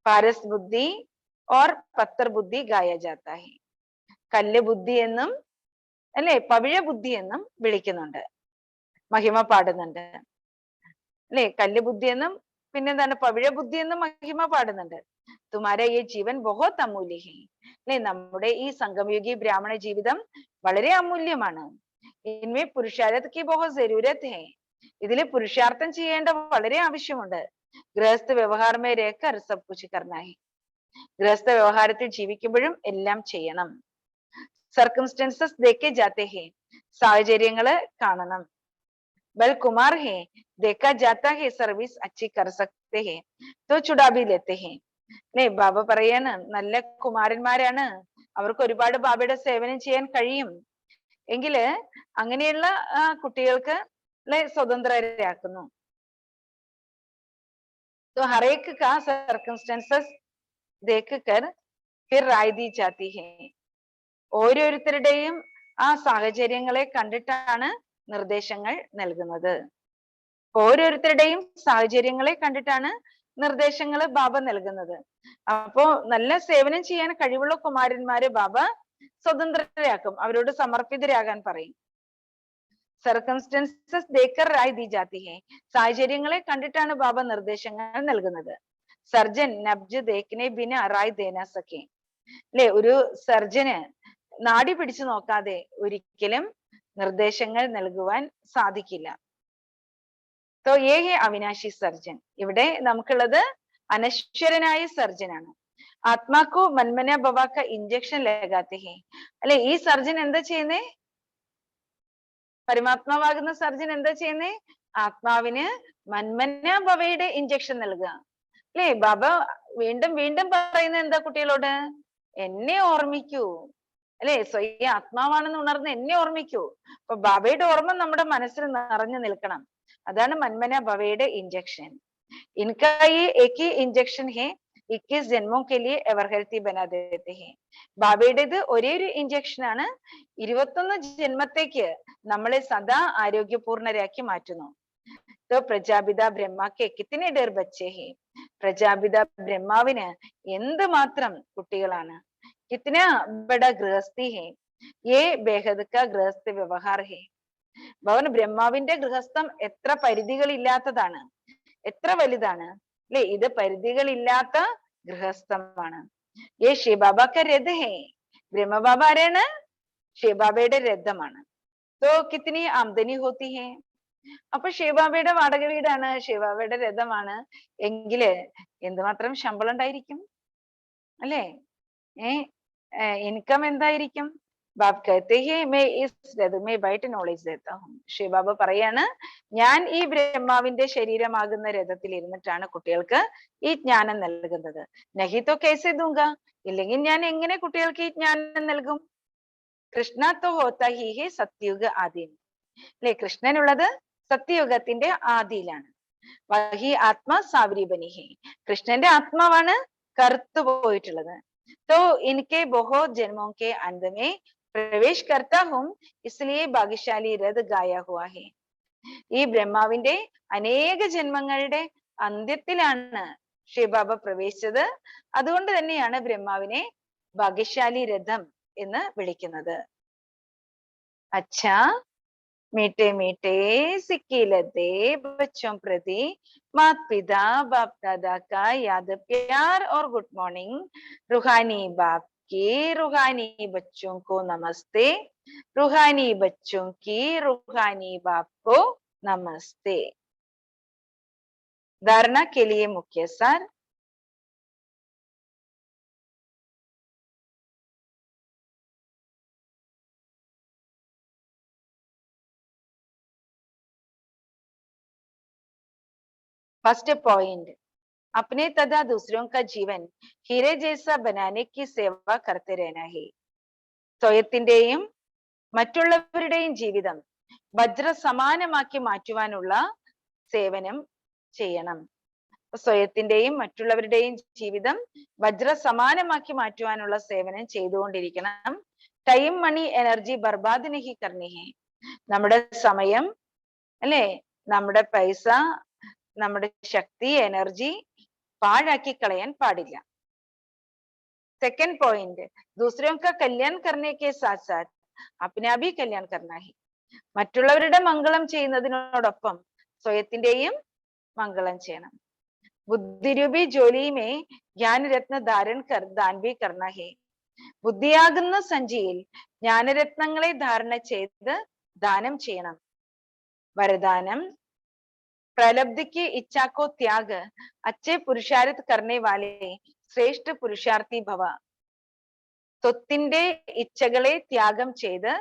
പാരസ് ബുദ്ധി ഓർ പത്തർ ബുദ്ധി ഗായ ജാത്ത ഹെ. കല്ല് ബുദ്ധി എന്നും അല്ലെ പവിഴ ബുദ്ധി എന്നും വിളിക്കുന്നുണ്ട്, മഹിമ പാടുന്നുണ്ട്. അല്ലെ, കല്ല് ബുദ്ധി എന്നും പിന്നെന്താണ് പവിഴ ബുദ്ധി എന്നും മഹിമ പാടുന്നുണ്ട്. തുമാര ഈ ജീവൻ ബഹുത് അമൂല്യ ഹെ. അല്ലെ, നമ്മുടെ ഈ സംഗമയുഗി ബ്രാഹ്മണ ജീവിതം വളരെ അമൂല്യമാണ്. ഇൻമേ പുരുഷാരത്ത് കി ബഹുത് ജരൂരത്ത് ഹെ. ഇതില് പുരുഷാർത്ഥം ചെയ്യേണ്ട വളരെ ആവശ്യമുണ്ട്. ഗൃഹസ്ഥ വ്യവഹാരമേ രേഖർ സബ് കുച്ച് കർനാ ഹെ. ഗൃഹസ്ഥ വ്യവഹാരത്തിൽ ജീവിക്കുമ്പോഴും എല്ലാം ചെയ്യണം. സർക്കംസ്റ്റൻസസ് ദേഖെ ജാത്തെ ഹെ, സാഹചര്യങ്ങള് കാണണം. ബൽ കുമാർ ഹെ ദേഖാ ജാത്ത ഹെ സർവീസ് അച്ചി കർ സക്തെ ഹെ തോ ചുടാ ഭി ലേത്തെ ഹെ. അല്ലെ, ബാബ പറയാണ്, നല്ല കുമാരന്മാരാണ്, അവർക്ക് ഒരുപാട് ബാബയുടെ സേവനം ചെയ്യാൻ കഴിയും. എങ്കില് അങ്ങനെയുള്ള കുട്ടികൾക്ക് അല്ലെ സ്വതന്ത്രരാക്കുന്നു. तो हर एक का സർക്കംസ്റ്റൻസസ് ദേഖ് കർ ഫിർ റായ് ദി ജാത്തി ഹെ. ഓരോരുത്തരുടെയും ആ സാഹചര്യങ്ങളെ കണ്ടിട്ടാണ് നിർദ്ദേശങ്ങൾ നൽകുന്നത്. ഓരോരുത്തരുടെയും സാഹചര്യങ്ങളെ കണ്ടിട്ടാണ് നിർദ്ദേശങ്ങൾ ബാബ നൽകുന്നത്. അപ്പോ നല്ല സേവനം ചെയ്യാൻ കഴിവുള്ള കുമാരന്മാരെ ബാബ സ്വതന്ത്രരാക്കും, അവരോട് സമർപ്പിതരാകാൻ പറയും. സർക്കംസ്റ്റൻസസ് ദേക്കർ റായ് ദി ജാത്തി ഹെ, സാഹചര്യങ്ങളെ കണ്ടിട്ടാണ് ബാബ നിർദ്ദേശങ്ങൾ നൽകുന്നത്. സർജൻ നബ്ജ് ദേഖ്നെ ബിന റായ് ദേന സക്കെ. അല്ലെ, ഒരു സർജന് നാടി പിടിച്ചു നോക്കാതെ ഒരിക്കലും നിർദ്ദേശങ്ങൾ നൽകുവാൻ സാധിക്കില്ല. തോ യേ ഹെ അവിനാശി സർജൻ, ഇവിടെ നമുക്കുള്ളത് അനശ്വരനായ സർജനാണ്. ആത്മാക്കു മന്മന ഭവാക്ക ഇഞ്ചക്ഷൻ ലഗാത്തെ ഹെ. അല്ലെ, ഈ സർജൻ എന്താ ചെയ്യുന്നേ? പരമാത്മാവാകുന്ന സർജൻ എന്താ ചെയ്യുന്നേ? ആത്മാവിന് മന്മന ഭവയുടെ ഇഞ്ചക്ഷൻ നൽകുക. അല്ലെ, ബാബ വീണ്ടും വീണ്ടും പറയുന്നത് എന്താ കുട്ടികളോട്? എന്നെ ഓർമ്മിക്കൂ, അല്ലെ? സ്വയം ആത്മാവാണെന്ന് ഉണർന്ന് എന്നെ ഓർമ്മിക്കൂ. അപ്പൊ ബാബയുടെ ഓർമ്മ നമ്മുടെ മനസ്സിൽ നിറഞ്ഞു നിൽക്കണം. അതാണ് മന്മന ഭവയുടെ ഇഞ്ചക്ഷൻ. इनका ये एक ही इंजेक्शन है, 21 ജന്മോं के लिए एवर हेल्थी बना देते हैं. ബാബയുടേത് ഒരേ ഒരു ഇഞ്ചക്ഷൻ ആണ്, 21 ജന്മത്തേക്ക് നമ്മളെ സദാ ആരോഗ്യപൂർണരാക്കി മാറ്റുന്നു. तो പ്രജാപിത ബ്രഹ്മക്ക് കിത്തനെ ഡർ ബച്ചേ ഹേ. പ്രജാപിത ബ്രഹ്മാവിന് എന്തുമാത്രം കുട്ടികളാണ്. കിത്തന ബഡ ഗൃഹസ്ഥി ഹേ. യേ ബേഹദ് കാ ഗൃഹസ്ഥ വ്യവഹാർ ഹേ. ഭവൻ ബ്രഹ്മാവിന്റെ ഗൃഹസ്ഥം എത്ര പരിധികളില്ലാത്തതാണ്, എത്ര വലുതാണ് അല്ലെ? ഇത് പരിധികളില്ലാത്ത ഗൃഹസ്ഥമാണ്. ഏ ശിവബാബക്ക രഥ ഹേ. ബ്രഹ്മബാബ ആരാണ്? ശിവബാബയുടെ രഥമാണ്. തോ കിത്തനി ആംദനി ഹോത്തി ഹേ. അപ്പൊ ശിവബാബയുടെ വാടക വീടാണ്, ശിവബാബയുടെ രഥമാണ് എങ്കില് എന്തുമാത്രം ശമ്പളം ഉണ്ടായിരിക്കും അല്ലെ? ഇൻകം എന്തായിരിക്കും? ബാബ് कहते हैं मैं इस रथ में बैठ नॉलेज देता हूँ. ശിവബാബ പറയാണ്, ഞാൻ ഈ ബ്രഹ്മാവിന്റെ ശരീരമാകുന്ന രഥത്തിൽ ഇരുന്നിട്ടാണ് കുട്ടികൾക്ക് ഈ ജ്ഞാനം നൽകുന്നത്. നഹി തോ कैसे दूंगा. ഇല്ലെങ്കിൽ ഞാൻ എങ്ങനെ കുട്ടികൾക്ക് ഈ ജ്ഞാനം നൽകും? കൃഷ്ണ തോ ഹോത്താ ഹി ഹേ സത്യുഗ ആദി. അല്ലെ? കൃഷ്ണനുള്ളത് സത്യയുഗത്തിന്റെ ആദിയിലാണ്. വഹി ആത്മാ സാവരി ബനി ഹേ. കൃഷ്ണന്റെ ആത്മാവാണ് കറുത്തു പോയിട്ടുള്ളത്. तो इनके बहुत जन्मों के अंत में प्रवेश करता हूँ, इसलिए ഭാഗ്യശാലി രഥ ഗായ ഹുവാ ഹേ. ഈ ബ്രഹ്മാവിന്റെ അനേക ജന്മങ്ങളുടെ അന്ത്യത്തിലാണ് ശിവബാബ പ്രവേശിച്ചത്. അതുകൊണ്ട് തന്നെയാണ് ബ്രഹ്മാവിനെ ഭാഗ്യശാലി രഥം എന്ന് വിളിക്കുന്നത്. അച്ഛാ मीठे मीठे सिक्की लदे बच्चों प्रति माता पिता बाप दादा का याद प्यार और गुड मॉर्निंग. रूहानी बाप की रूहानी बच्चों को नमस्ते. रूहानी बच्चों की रूहानी बाप को नमस्ते. धारणा के लिए मुख्य सार. फर्स्ट पॉइंट, अपने तथा दूसरों का जीवन हीरे जैसा बनाने की सेवा करते रहना है. സ്വയത്തിന്റെയും മറ്റുള്ളവരുടെയും ജീവിതം വജ്ര സമാനമാക്കി മാറ്റുവാനുള്ള സേവനം ചെയ്യണം. സ്വയത്തിന്റെയും മറ്റുള്ളവരുടെയും ജീവിതം വജ്ര സമാനമാക്കി മാറ്റുവാനുള്ള സേവനം ചെയ്തുകൊണ്ടിരിക്കണം. ടൈം മണി എനർജി ബർബാദ് നഹി കർനി ഹെ. നമ്മുടെ സമയം അല്ലെ, നമ്മുടെ പൈസ, നമ്മുടെ ശക്തി, എനർജി പാഴാക്കി കളയാൻ പാടില്ല. സെക്കൻഡ് പോയിന്റ്, दूसरों का कल्याण करने के साथ साथ अपना भी कल्याण करना है. മറ്റുള്ളവരുടെ മംഗളം ചെയ്യുന്നതിനോടൊപ്പം സ്വയത്തിന്റെയും മംഗളം ചെയ്യണം. ബുദ്ധിരൂപി ജോലിമേ ജ്ഞാനരത്ന ധാരൺ കർ ദാൻ ഭി കർണ ഹേ. ബുദ്ധിയാകുന്ന സഞ്ചിയിൽ ജ്ഞാനരത്നങ്ങളെ ധാരണ ചെയ്ത് ദാനം ചെയ്യണം. വരദാനം, प्रलब्धि की इच्छा को त्याग अच्छे पुरुषार्थ करने वाले ശ്രേഷ്ഠ പുരുഷാർത്ഥി ഭവ. സ്വത്തിന്റെ ഇച്ഛകളെ ത്യാഗം ചെയ്ത്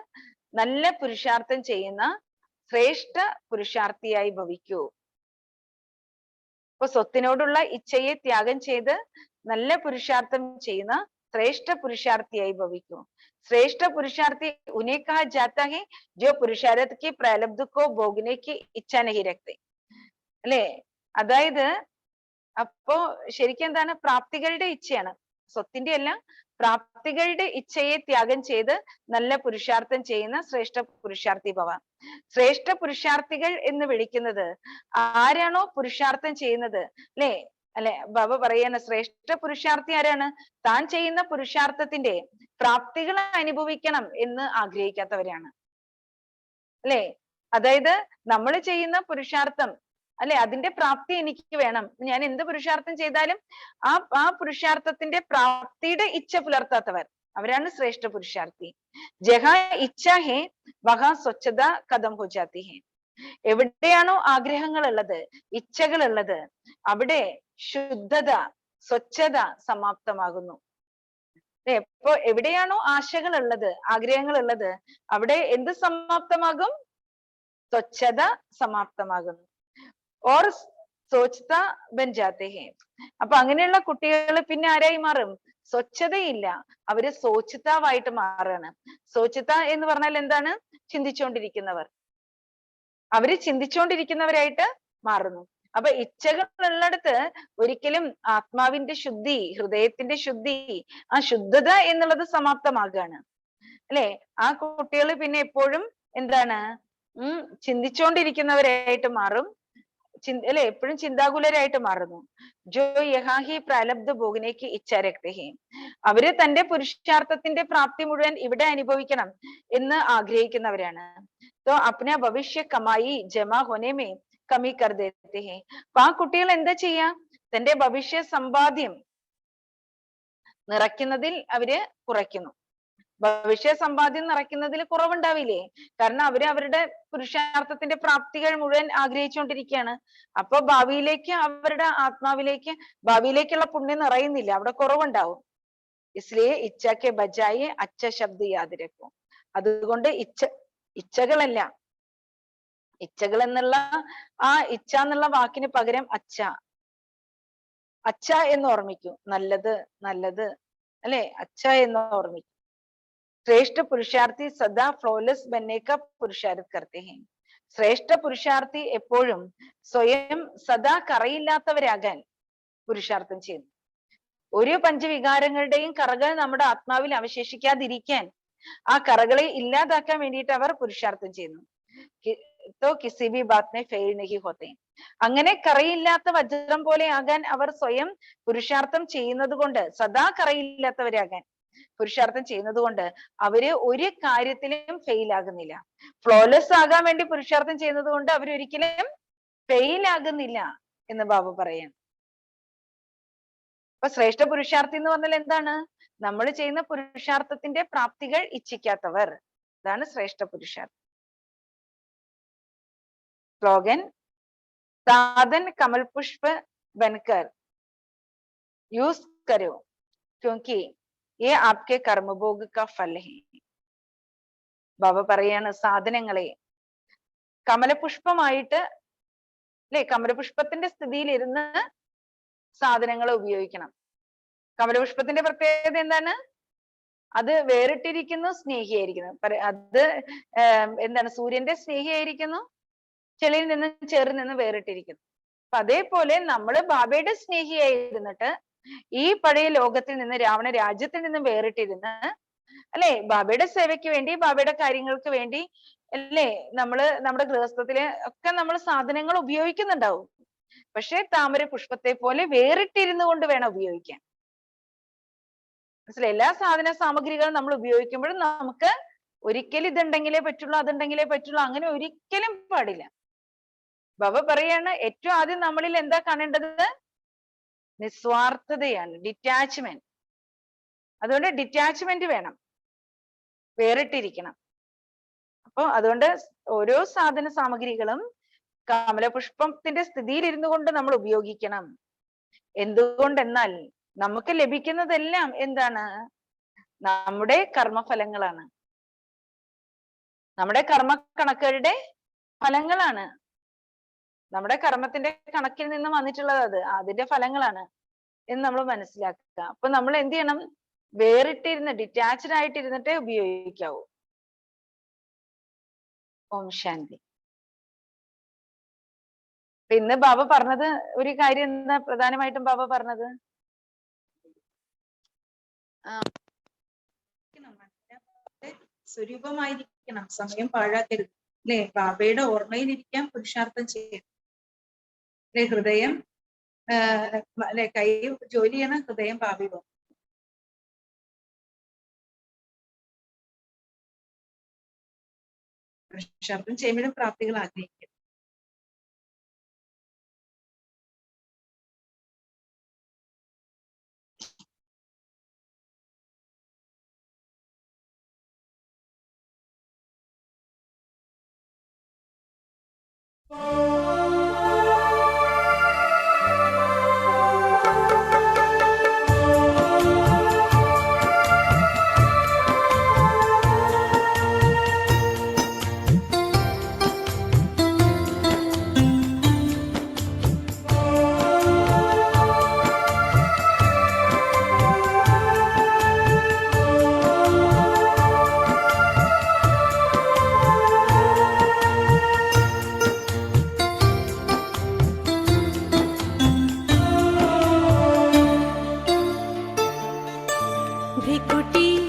നല്ല പുരുഷാർത്ഥം ചെയ്യുന്ന ശ്രേഷ്ഠ പുരുഷാർത്ഥിയായി ഭവിക്കൂ. അപ്പൊ സ്വത്തിനോടുള്ള ഇച്ഛയെ ത്യാഗം ചെയ്ത് നല്ല പുരുഷാർത്ഥം ചെയ്യുന്ന ശ്രേഷ്ഠ പുരുഷാർത്ഥിയായി ഭവിക്കൂ. ശ്രേഷ്ഠ പുരുഷാर्थी उन्हें कहा जाता है जो पुरुषार्थ की प्रारब्ध को भोगने की इच्छा नहीं रखते. അല്ലെ? അതായത് അപ്പോ ശരിക്കും എന്താണ്? പ്രാപ്തികളുടെ ഇച്ഛയാണ്, സ്വത്തിന്റെ അല്ല, പ്രാപ്തികളുടെ ഇച്ഛയെ ത്യാഗം ചെയ്ത് നല്ല പുരുഷാർത്ഥം ചെയ്യുന്ന ശ്രേഷ്ഠ പുരുഷാർത്ഥി ഭവ. ശ്രേഷ്ഠ പുരുഷാർത്ഥികൾ എന്ന് വിളിക്കുന്നത് ആരാണോ പുരുഷാർത്ഥം ചെയ്യുന്നത് അല്ലെ ബാബ പറയാണ്, ശ്രേഷ്ഠ പുരുഷാർത്ഥി ആരാണ്? താൻ ചെയ്യുന്ന പുരുഷാർത്ഥത്തിന്റെ പ്രാപ്തികൾ അനുഭവിക്കണം എന്ന് ആഗ്രഹിക്കാത്തവരാണ് അല്ലെ. അതായത് നമ്മൾ ചെയ്യുന്ന പുരുഷാർത്ഥം അല്ലെ, അതിന്റെ പ്രാപ്തി എനിക്ക് വേണം, ഞാൻ എന്ത് പുരുഷാർത്ഥം ചെയ്താലും ആ പുരുഷാർത്ഥത്തിന്റെ പ്രാപ്തിയുടെ ഇച്ഛ പുലർത്താത്തവർ, അവരാണ് ശ്രേഷ്ഠ പുരുഷാർത്ഥി. ജഹാ ഇച്ഛാ ഹേ വഹാ സ്വച്ഛത കദം ഹോ ജാതി ഹേ. എവിടെയാണോ ആഗ്രഹങ്ങൾ ഉള്ളത്, ഇച്ഛകൾ ഉള്ളത്, അവിടെ ശുദ്ധത, സ്വച്ഛത സമാപ്തമാകുന്നു. എപ്പോ എവിടെയാണോ ആശകൾ ഉള്ളത്, ആഗ്രഹങ്ങൾ ഉള്ളത്, അവിടെ എന്ത് സമാപ്തമാകും? സ്വച്ഛത സമാപ്തമാകുന്നു. ഓർ സോച്ച്ത ബൻ ജാത്തെ ഹേ. അപ്പൊ അങ്ങനെയുള്ള കുട്ടികൾ പിന്നെ ആരായി മാറും? സ്വച്ഛതയില്ല, അവര് സോച്ചിതാവായിട്ട് മാറുകയാണ്. സോച്ചിത എന്ന് പറഞ്ഞാൽ എന്താണ്? ചിന്തിച്ചുകൊണ്ടിരിക്കുന്നവർ. അവര് ചിന്തിച്ചുകൊണ്ടിരിക്കുന്നവരായിട്ട് മാറുന്നു. അപ്പൊ ഇച്ഛകൾ ഉള്ളിടത്ത് ഒരിക്കലും ആത്മാവിന്റെ ശുദ്ധി, ഹൃദയത്തിന്റെ ശുദ്ധി, ആ ശുദ്ധത എന്നുള്ളത് സമാപ്തമാകുകയാണ് അല്ലെ? ആ കുട്ടികൾ പിന്നെ എപ്പോഴും എന്താണ്? ചിന്തിച്ചുകൊണ്ടിരിക്കുന്നവരായിട്ട് മാറും, അല്ലെ? എപ്പോഴും ചിന്താകുലരായിട്ട് മാറുന്നു. ജോ യഹാഹി പ്രാലബ്ധ ഭോഗിനേക്ക് ഇച്ഛ രക്തഹി, അവര് തന്റെ പുരുഷാർത്ഥത്തിന്റെ പ്രാപ്തി മുഴുവൻ ഇവിടെ അനുഭവിക്കണം എന്ന് ആഗ്രഹിക്കുന്നവരാണ്. तो अपना भविष्य कमाई जमा होने में कमी कर देते हैं. അപ്പൊ ആ കുട്ടികൾ എന്താ ചെയ്യാ? തന്റെ ഭവിഷ്യ സമ്പാദ്യം നിറയ്ക്കുന്നതിൽ അവര് കുറയ്ക്കുന്നു. ഭവിഷ്യ സമ്പാദ്യം നിറയ്ക്കുന്നതിൽ കുറവുണ്ടാവില്ലേ? കാരണം അവര് അവരുടെ പുരുഷാർത്ഥത്തിന്റെ പ്രാപ്തികൾ മുഴുവൻ ആഗ്രഹിച്ചുകൊണ്ടിരിക്കുകയാണ്. അപ്പൊ ഭാവിയിലേക്ക്, അവരുടെ ആത്മാവിലേക്ക്, ഭാവിയിലേക്കുള്ള പുണ്യം നിറയുന്നില്ല, അവിടെ കുറവുണ്ടാവും. ഇസ്ലിയെ ഇച്ഛക്കെ ബജായെ അച്ഛ ശബ്ദ യാദ് രഖോ. അതുകൊണ്ട് ഇച്ഛകളല്ല, ഇച്ഛകൾ എന്നുള്ള ആ ഇച്ഛ എന്നുള്ള വാക്കിന് പകരം അച്ഛ, അച്ഛ എന്ന് ഓർമ്മിക്കൂ. നല്ലത്, നല്ലത് അല്ലെ? അച്ഛ എന്ന് ഓർമ്മിക്കൂ. ശ്രേഷ്ഠ പുരുഷാർത്ഥി സദാ ഫ്ലോലെസ് ബന്നേക്ക പുരുഷാർത്ഥ കർത്തേ ഹൈ. ശ്രേഷ്ഠ പുരുഷാർത്ഥി എപ്പോഴും സ്വയം സദാ കറയില്ലാത്തവരാകാൻ പുരുഷാർത്ഥം ചെയ്യുന്നു. ഒരു പഞ്ചവികാരങ്ങളുടെയും കറകൾ നമ്മുടെ ആത്മാവിൽ അവശേഷിക്കാതിരിക്കാൻ, ആ കറകളെ ഇല്ലാതാക്കാൻ വേണ്ടിയിട്ട് അവർ പുരുഷാർത്ഥം ചെയ്യുന്നു. तो किसी भी बात में फेल नहीं होते. അങ്ങനെ കറയില്ലാത്ത വജ്രം പോലെ ആകാൻ അവർ സ്വയം പുരുഷാർത്ഥം ചെയ്യുന്നത് കൊണ്ട്, സദാ കറയില്ലാത്തവരാകാൻ പുരുഷാർത്ഥം ചെയ്യുന്നത് കൊണ്ട് അവര് ഒരു കാര്യത്തിലും ഫെയിൽ ആകുന്നില്ല. ഫ്ലോലെസ് ആകാൻ വേണ്ടി പുരുഷാർത്ഥം ചെയ്യുന്നത് കൊണ്ട് അവരൊരിക്കലും ഫെയിൽ ആകുന്നില്ല എന്ന് ബാബു പറയാൻ. അപ്പൊ ശ്രേഷ്ഠ പുരുഷാർത്ഥി എന്ന് പറഞ്ഞാൽ എന്താണ്? നമ്മൾ ചെയ്യുന്ന പുരുഷാർത്ഥത്തിന്റെ പ്രാപ്തികൾ ഇച്ഛിക്കാത്തവർ, അതാണ് ശ്രേഷ്ഠ പുരുഷാർത്ഥി. स्लोगन, साधन कमल पुष्प बनकर यूज करो क्योंकि ये आपके कर्मभोग का फल है. ബാബ പറയാണ്, സാധനങ്ങളെ കമലപുഷ്പമായിട്ട് അല്ലെ, കമലപുഷ്പത്തിന്റെ സ്ഥിതിയിൽ ഇരുന്ന് സാധനങ്ങളെ ഉപയോഗിക്കണം. കമലപുഷ്പത്തിന്റെ പ്രത്യേകത എന്താണ്? അത് വേറിട്ടിരിക്കുന്നു, സ്നേഹിയായിരിക്കുന്നു. അത് എന്താണ്? സൂര്യന്റെ സ്നേഹിയായിരിക്കുന്നു, ചെളിയിൽ നിന്നും ചേറിൽ നിന്ന് വേറിട്ടിരിക്കുന്നു. അപ്പൊ അതേപോലെ നമ്മള് ബാബയുടെ സ്നേഹിയായിരുന്നിട്ട് ഈ പഴയ ലോകത്തിൽ നിന്ന്, രാവണ രാജ്യത്തിൽ നിന്നും വേറിട്ടിരുന്ന് അല്ലെ, ബാബയുടെ സേവയ്ക്ക് വേണ്ടി, ബാബയുടെ കാര്യങ്ങൾക്ക് വേണ്ടി അല്ലെ, നമ്മള് നമ്മുടെ ഗൃഹസ്ഥത്തില് ഒക്കെ നമ്മൾ സാധനങ്ങൾ ഉപയോഗിക്കുന്നുണ്ടാവും. പക്ഷെ താമര പുഷ്പത്തെ പോലെ വേറിട്ടിരുന്നു കൊണ്ട് വേണം ഉപയോഗിക്കാൻ. മനസ്സിലായി? എല്ലാ സാധന സാമഗ്രികളും നമ്മൾ ഉപയോഗിക്കുമ്പോഴും നമുക്ക് ഒരിക്കലും ഇതുണ്ടെങ്കിലേ പറ്റുള്ളൂ, അതുണ്ടെങ്കിലേ പറ്റുള്ളൂ, അങ്ങനെ ഒരിക്കലും പാടില്ല. ബാബ പറയാണ്, ഏറ്റവും ആദ്യം നമ്മളിൽ എന്താ കാണേണ്ടത്? നിസ്വാർത്ഥതയാണ്, ഡിറ്റാച്ച്മെന്റ്. അതുകൊണ്ട് ഡിറ്റാച്ച്മെന്റ് വേണം, വേറിട്ടിരിക്കണം. അപ്പൊ അതുകൊണ്ട് ഓരോ സാധന സാമഗ്രികളും കമലപുഷ്പത്തിന്റെ സ്ഥിതിയിൽ ഇരുന്നു കൊണ്ട് നമ്മൾ ഉപയോഗിക്കണം. എന്തുകൊണ്ടെന്നാൽ നമുക്ക് ലഭിക്കുന്നതെല്ലാം എന്താണ്? നമ്മുടെ കർമ്മഫലങ്ങളാണ്, നമ്മുടെ കർമ്മ കണക്കുകളുടെ ഫലങ്ങളാണ്. നമ്മുടെ കർമ്മത്തിന്റെ കണക്കിൽ നിന്ന് വന്നിട്ടുള്ളത് അത്, അതിന്റെ ഫലങ്ങളാണ് എന്ന് നമ്മൾ മനസ്സിലാക്കുക. അപ്പൊ നമ്മൾ എന്ത് ചെയ്യണം? വേറിട്ടിരുന്ന്, ഡിറ്റാച്ച്ഡ് ആയിട്ടിരുന്നിട്ടേ ഉപയോഗിക്കാവൂ. ഓം ശാന്തി. ഇന്ന് ബാബ പറഞ്ഞത് ഒരു കാര്യം എന്താ പ്രധാനമായിട്ടും ബാബ പറഞ്ഞത്? സ്വരൂപമായിരിക്കണം, സമയം പാഴാക്കരുത് അല്ലെ? ബാബയുടെ ഓർമ്മയിലിരിക്കാൻ പുരുഷാർത്ഥം ചെയ്യണം അല്ലെ? ഹൃദയം അല്ലെ, കൈ ജോലി ചെയ്യണം, ഹൃദയം ഭാവി പോകും. പുരുഷാർത്ഥം ചെയ്യുമ്പോഴും പ്രാപ്തികൾ ആഗ്രഹിക്കും. भ्रिकुटी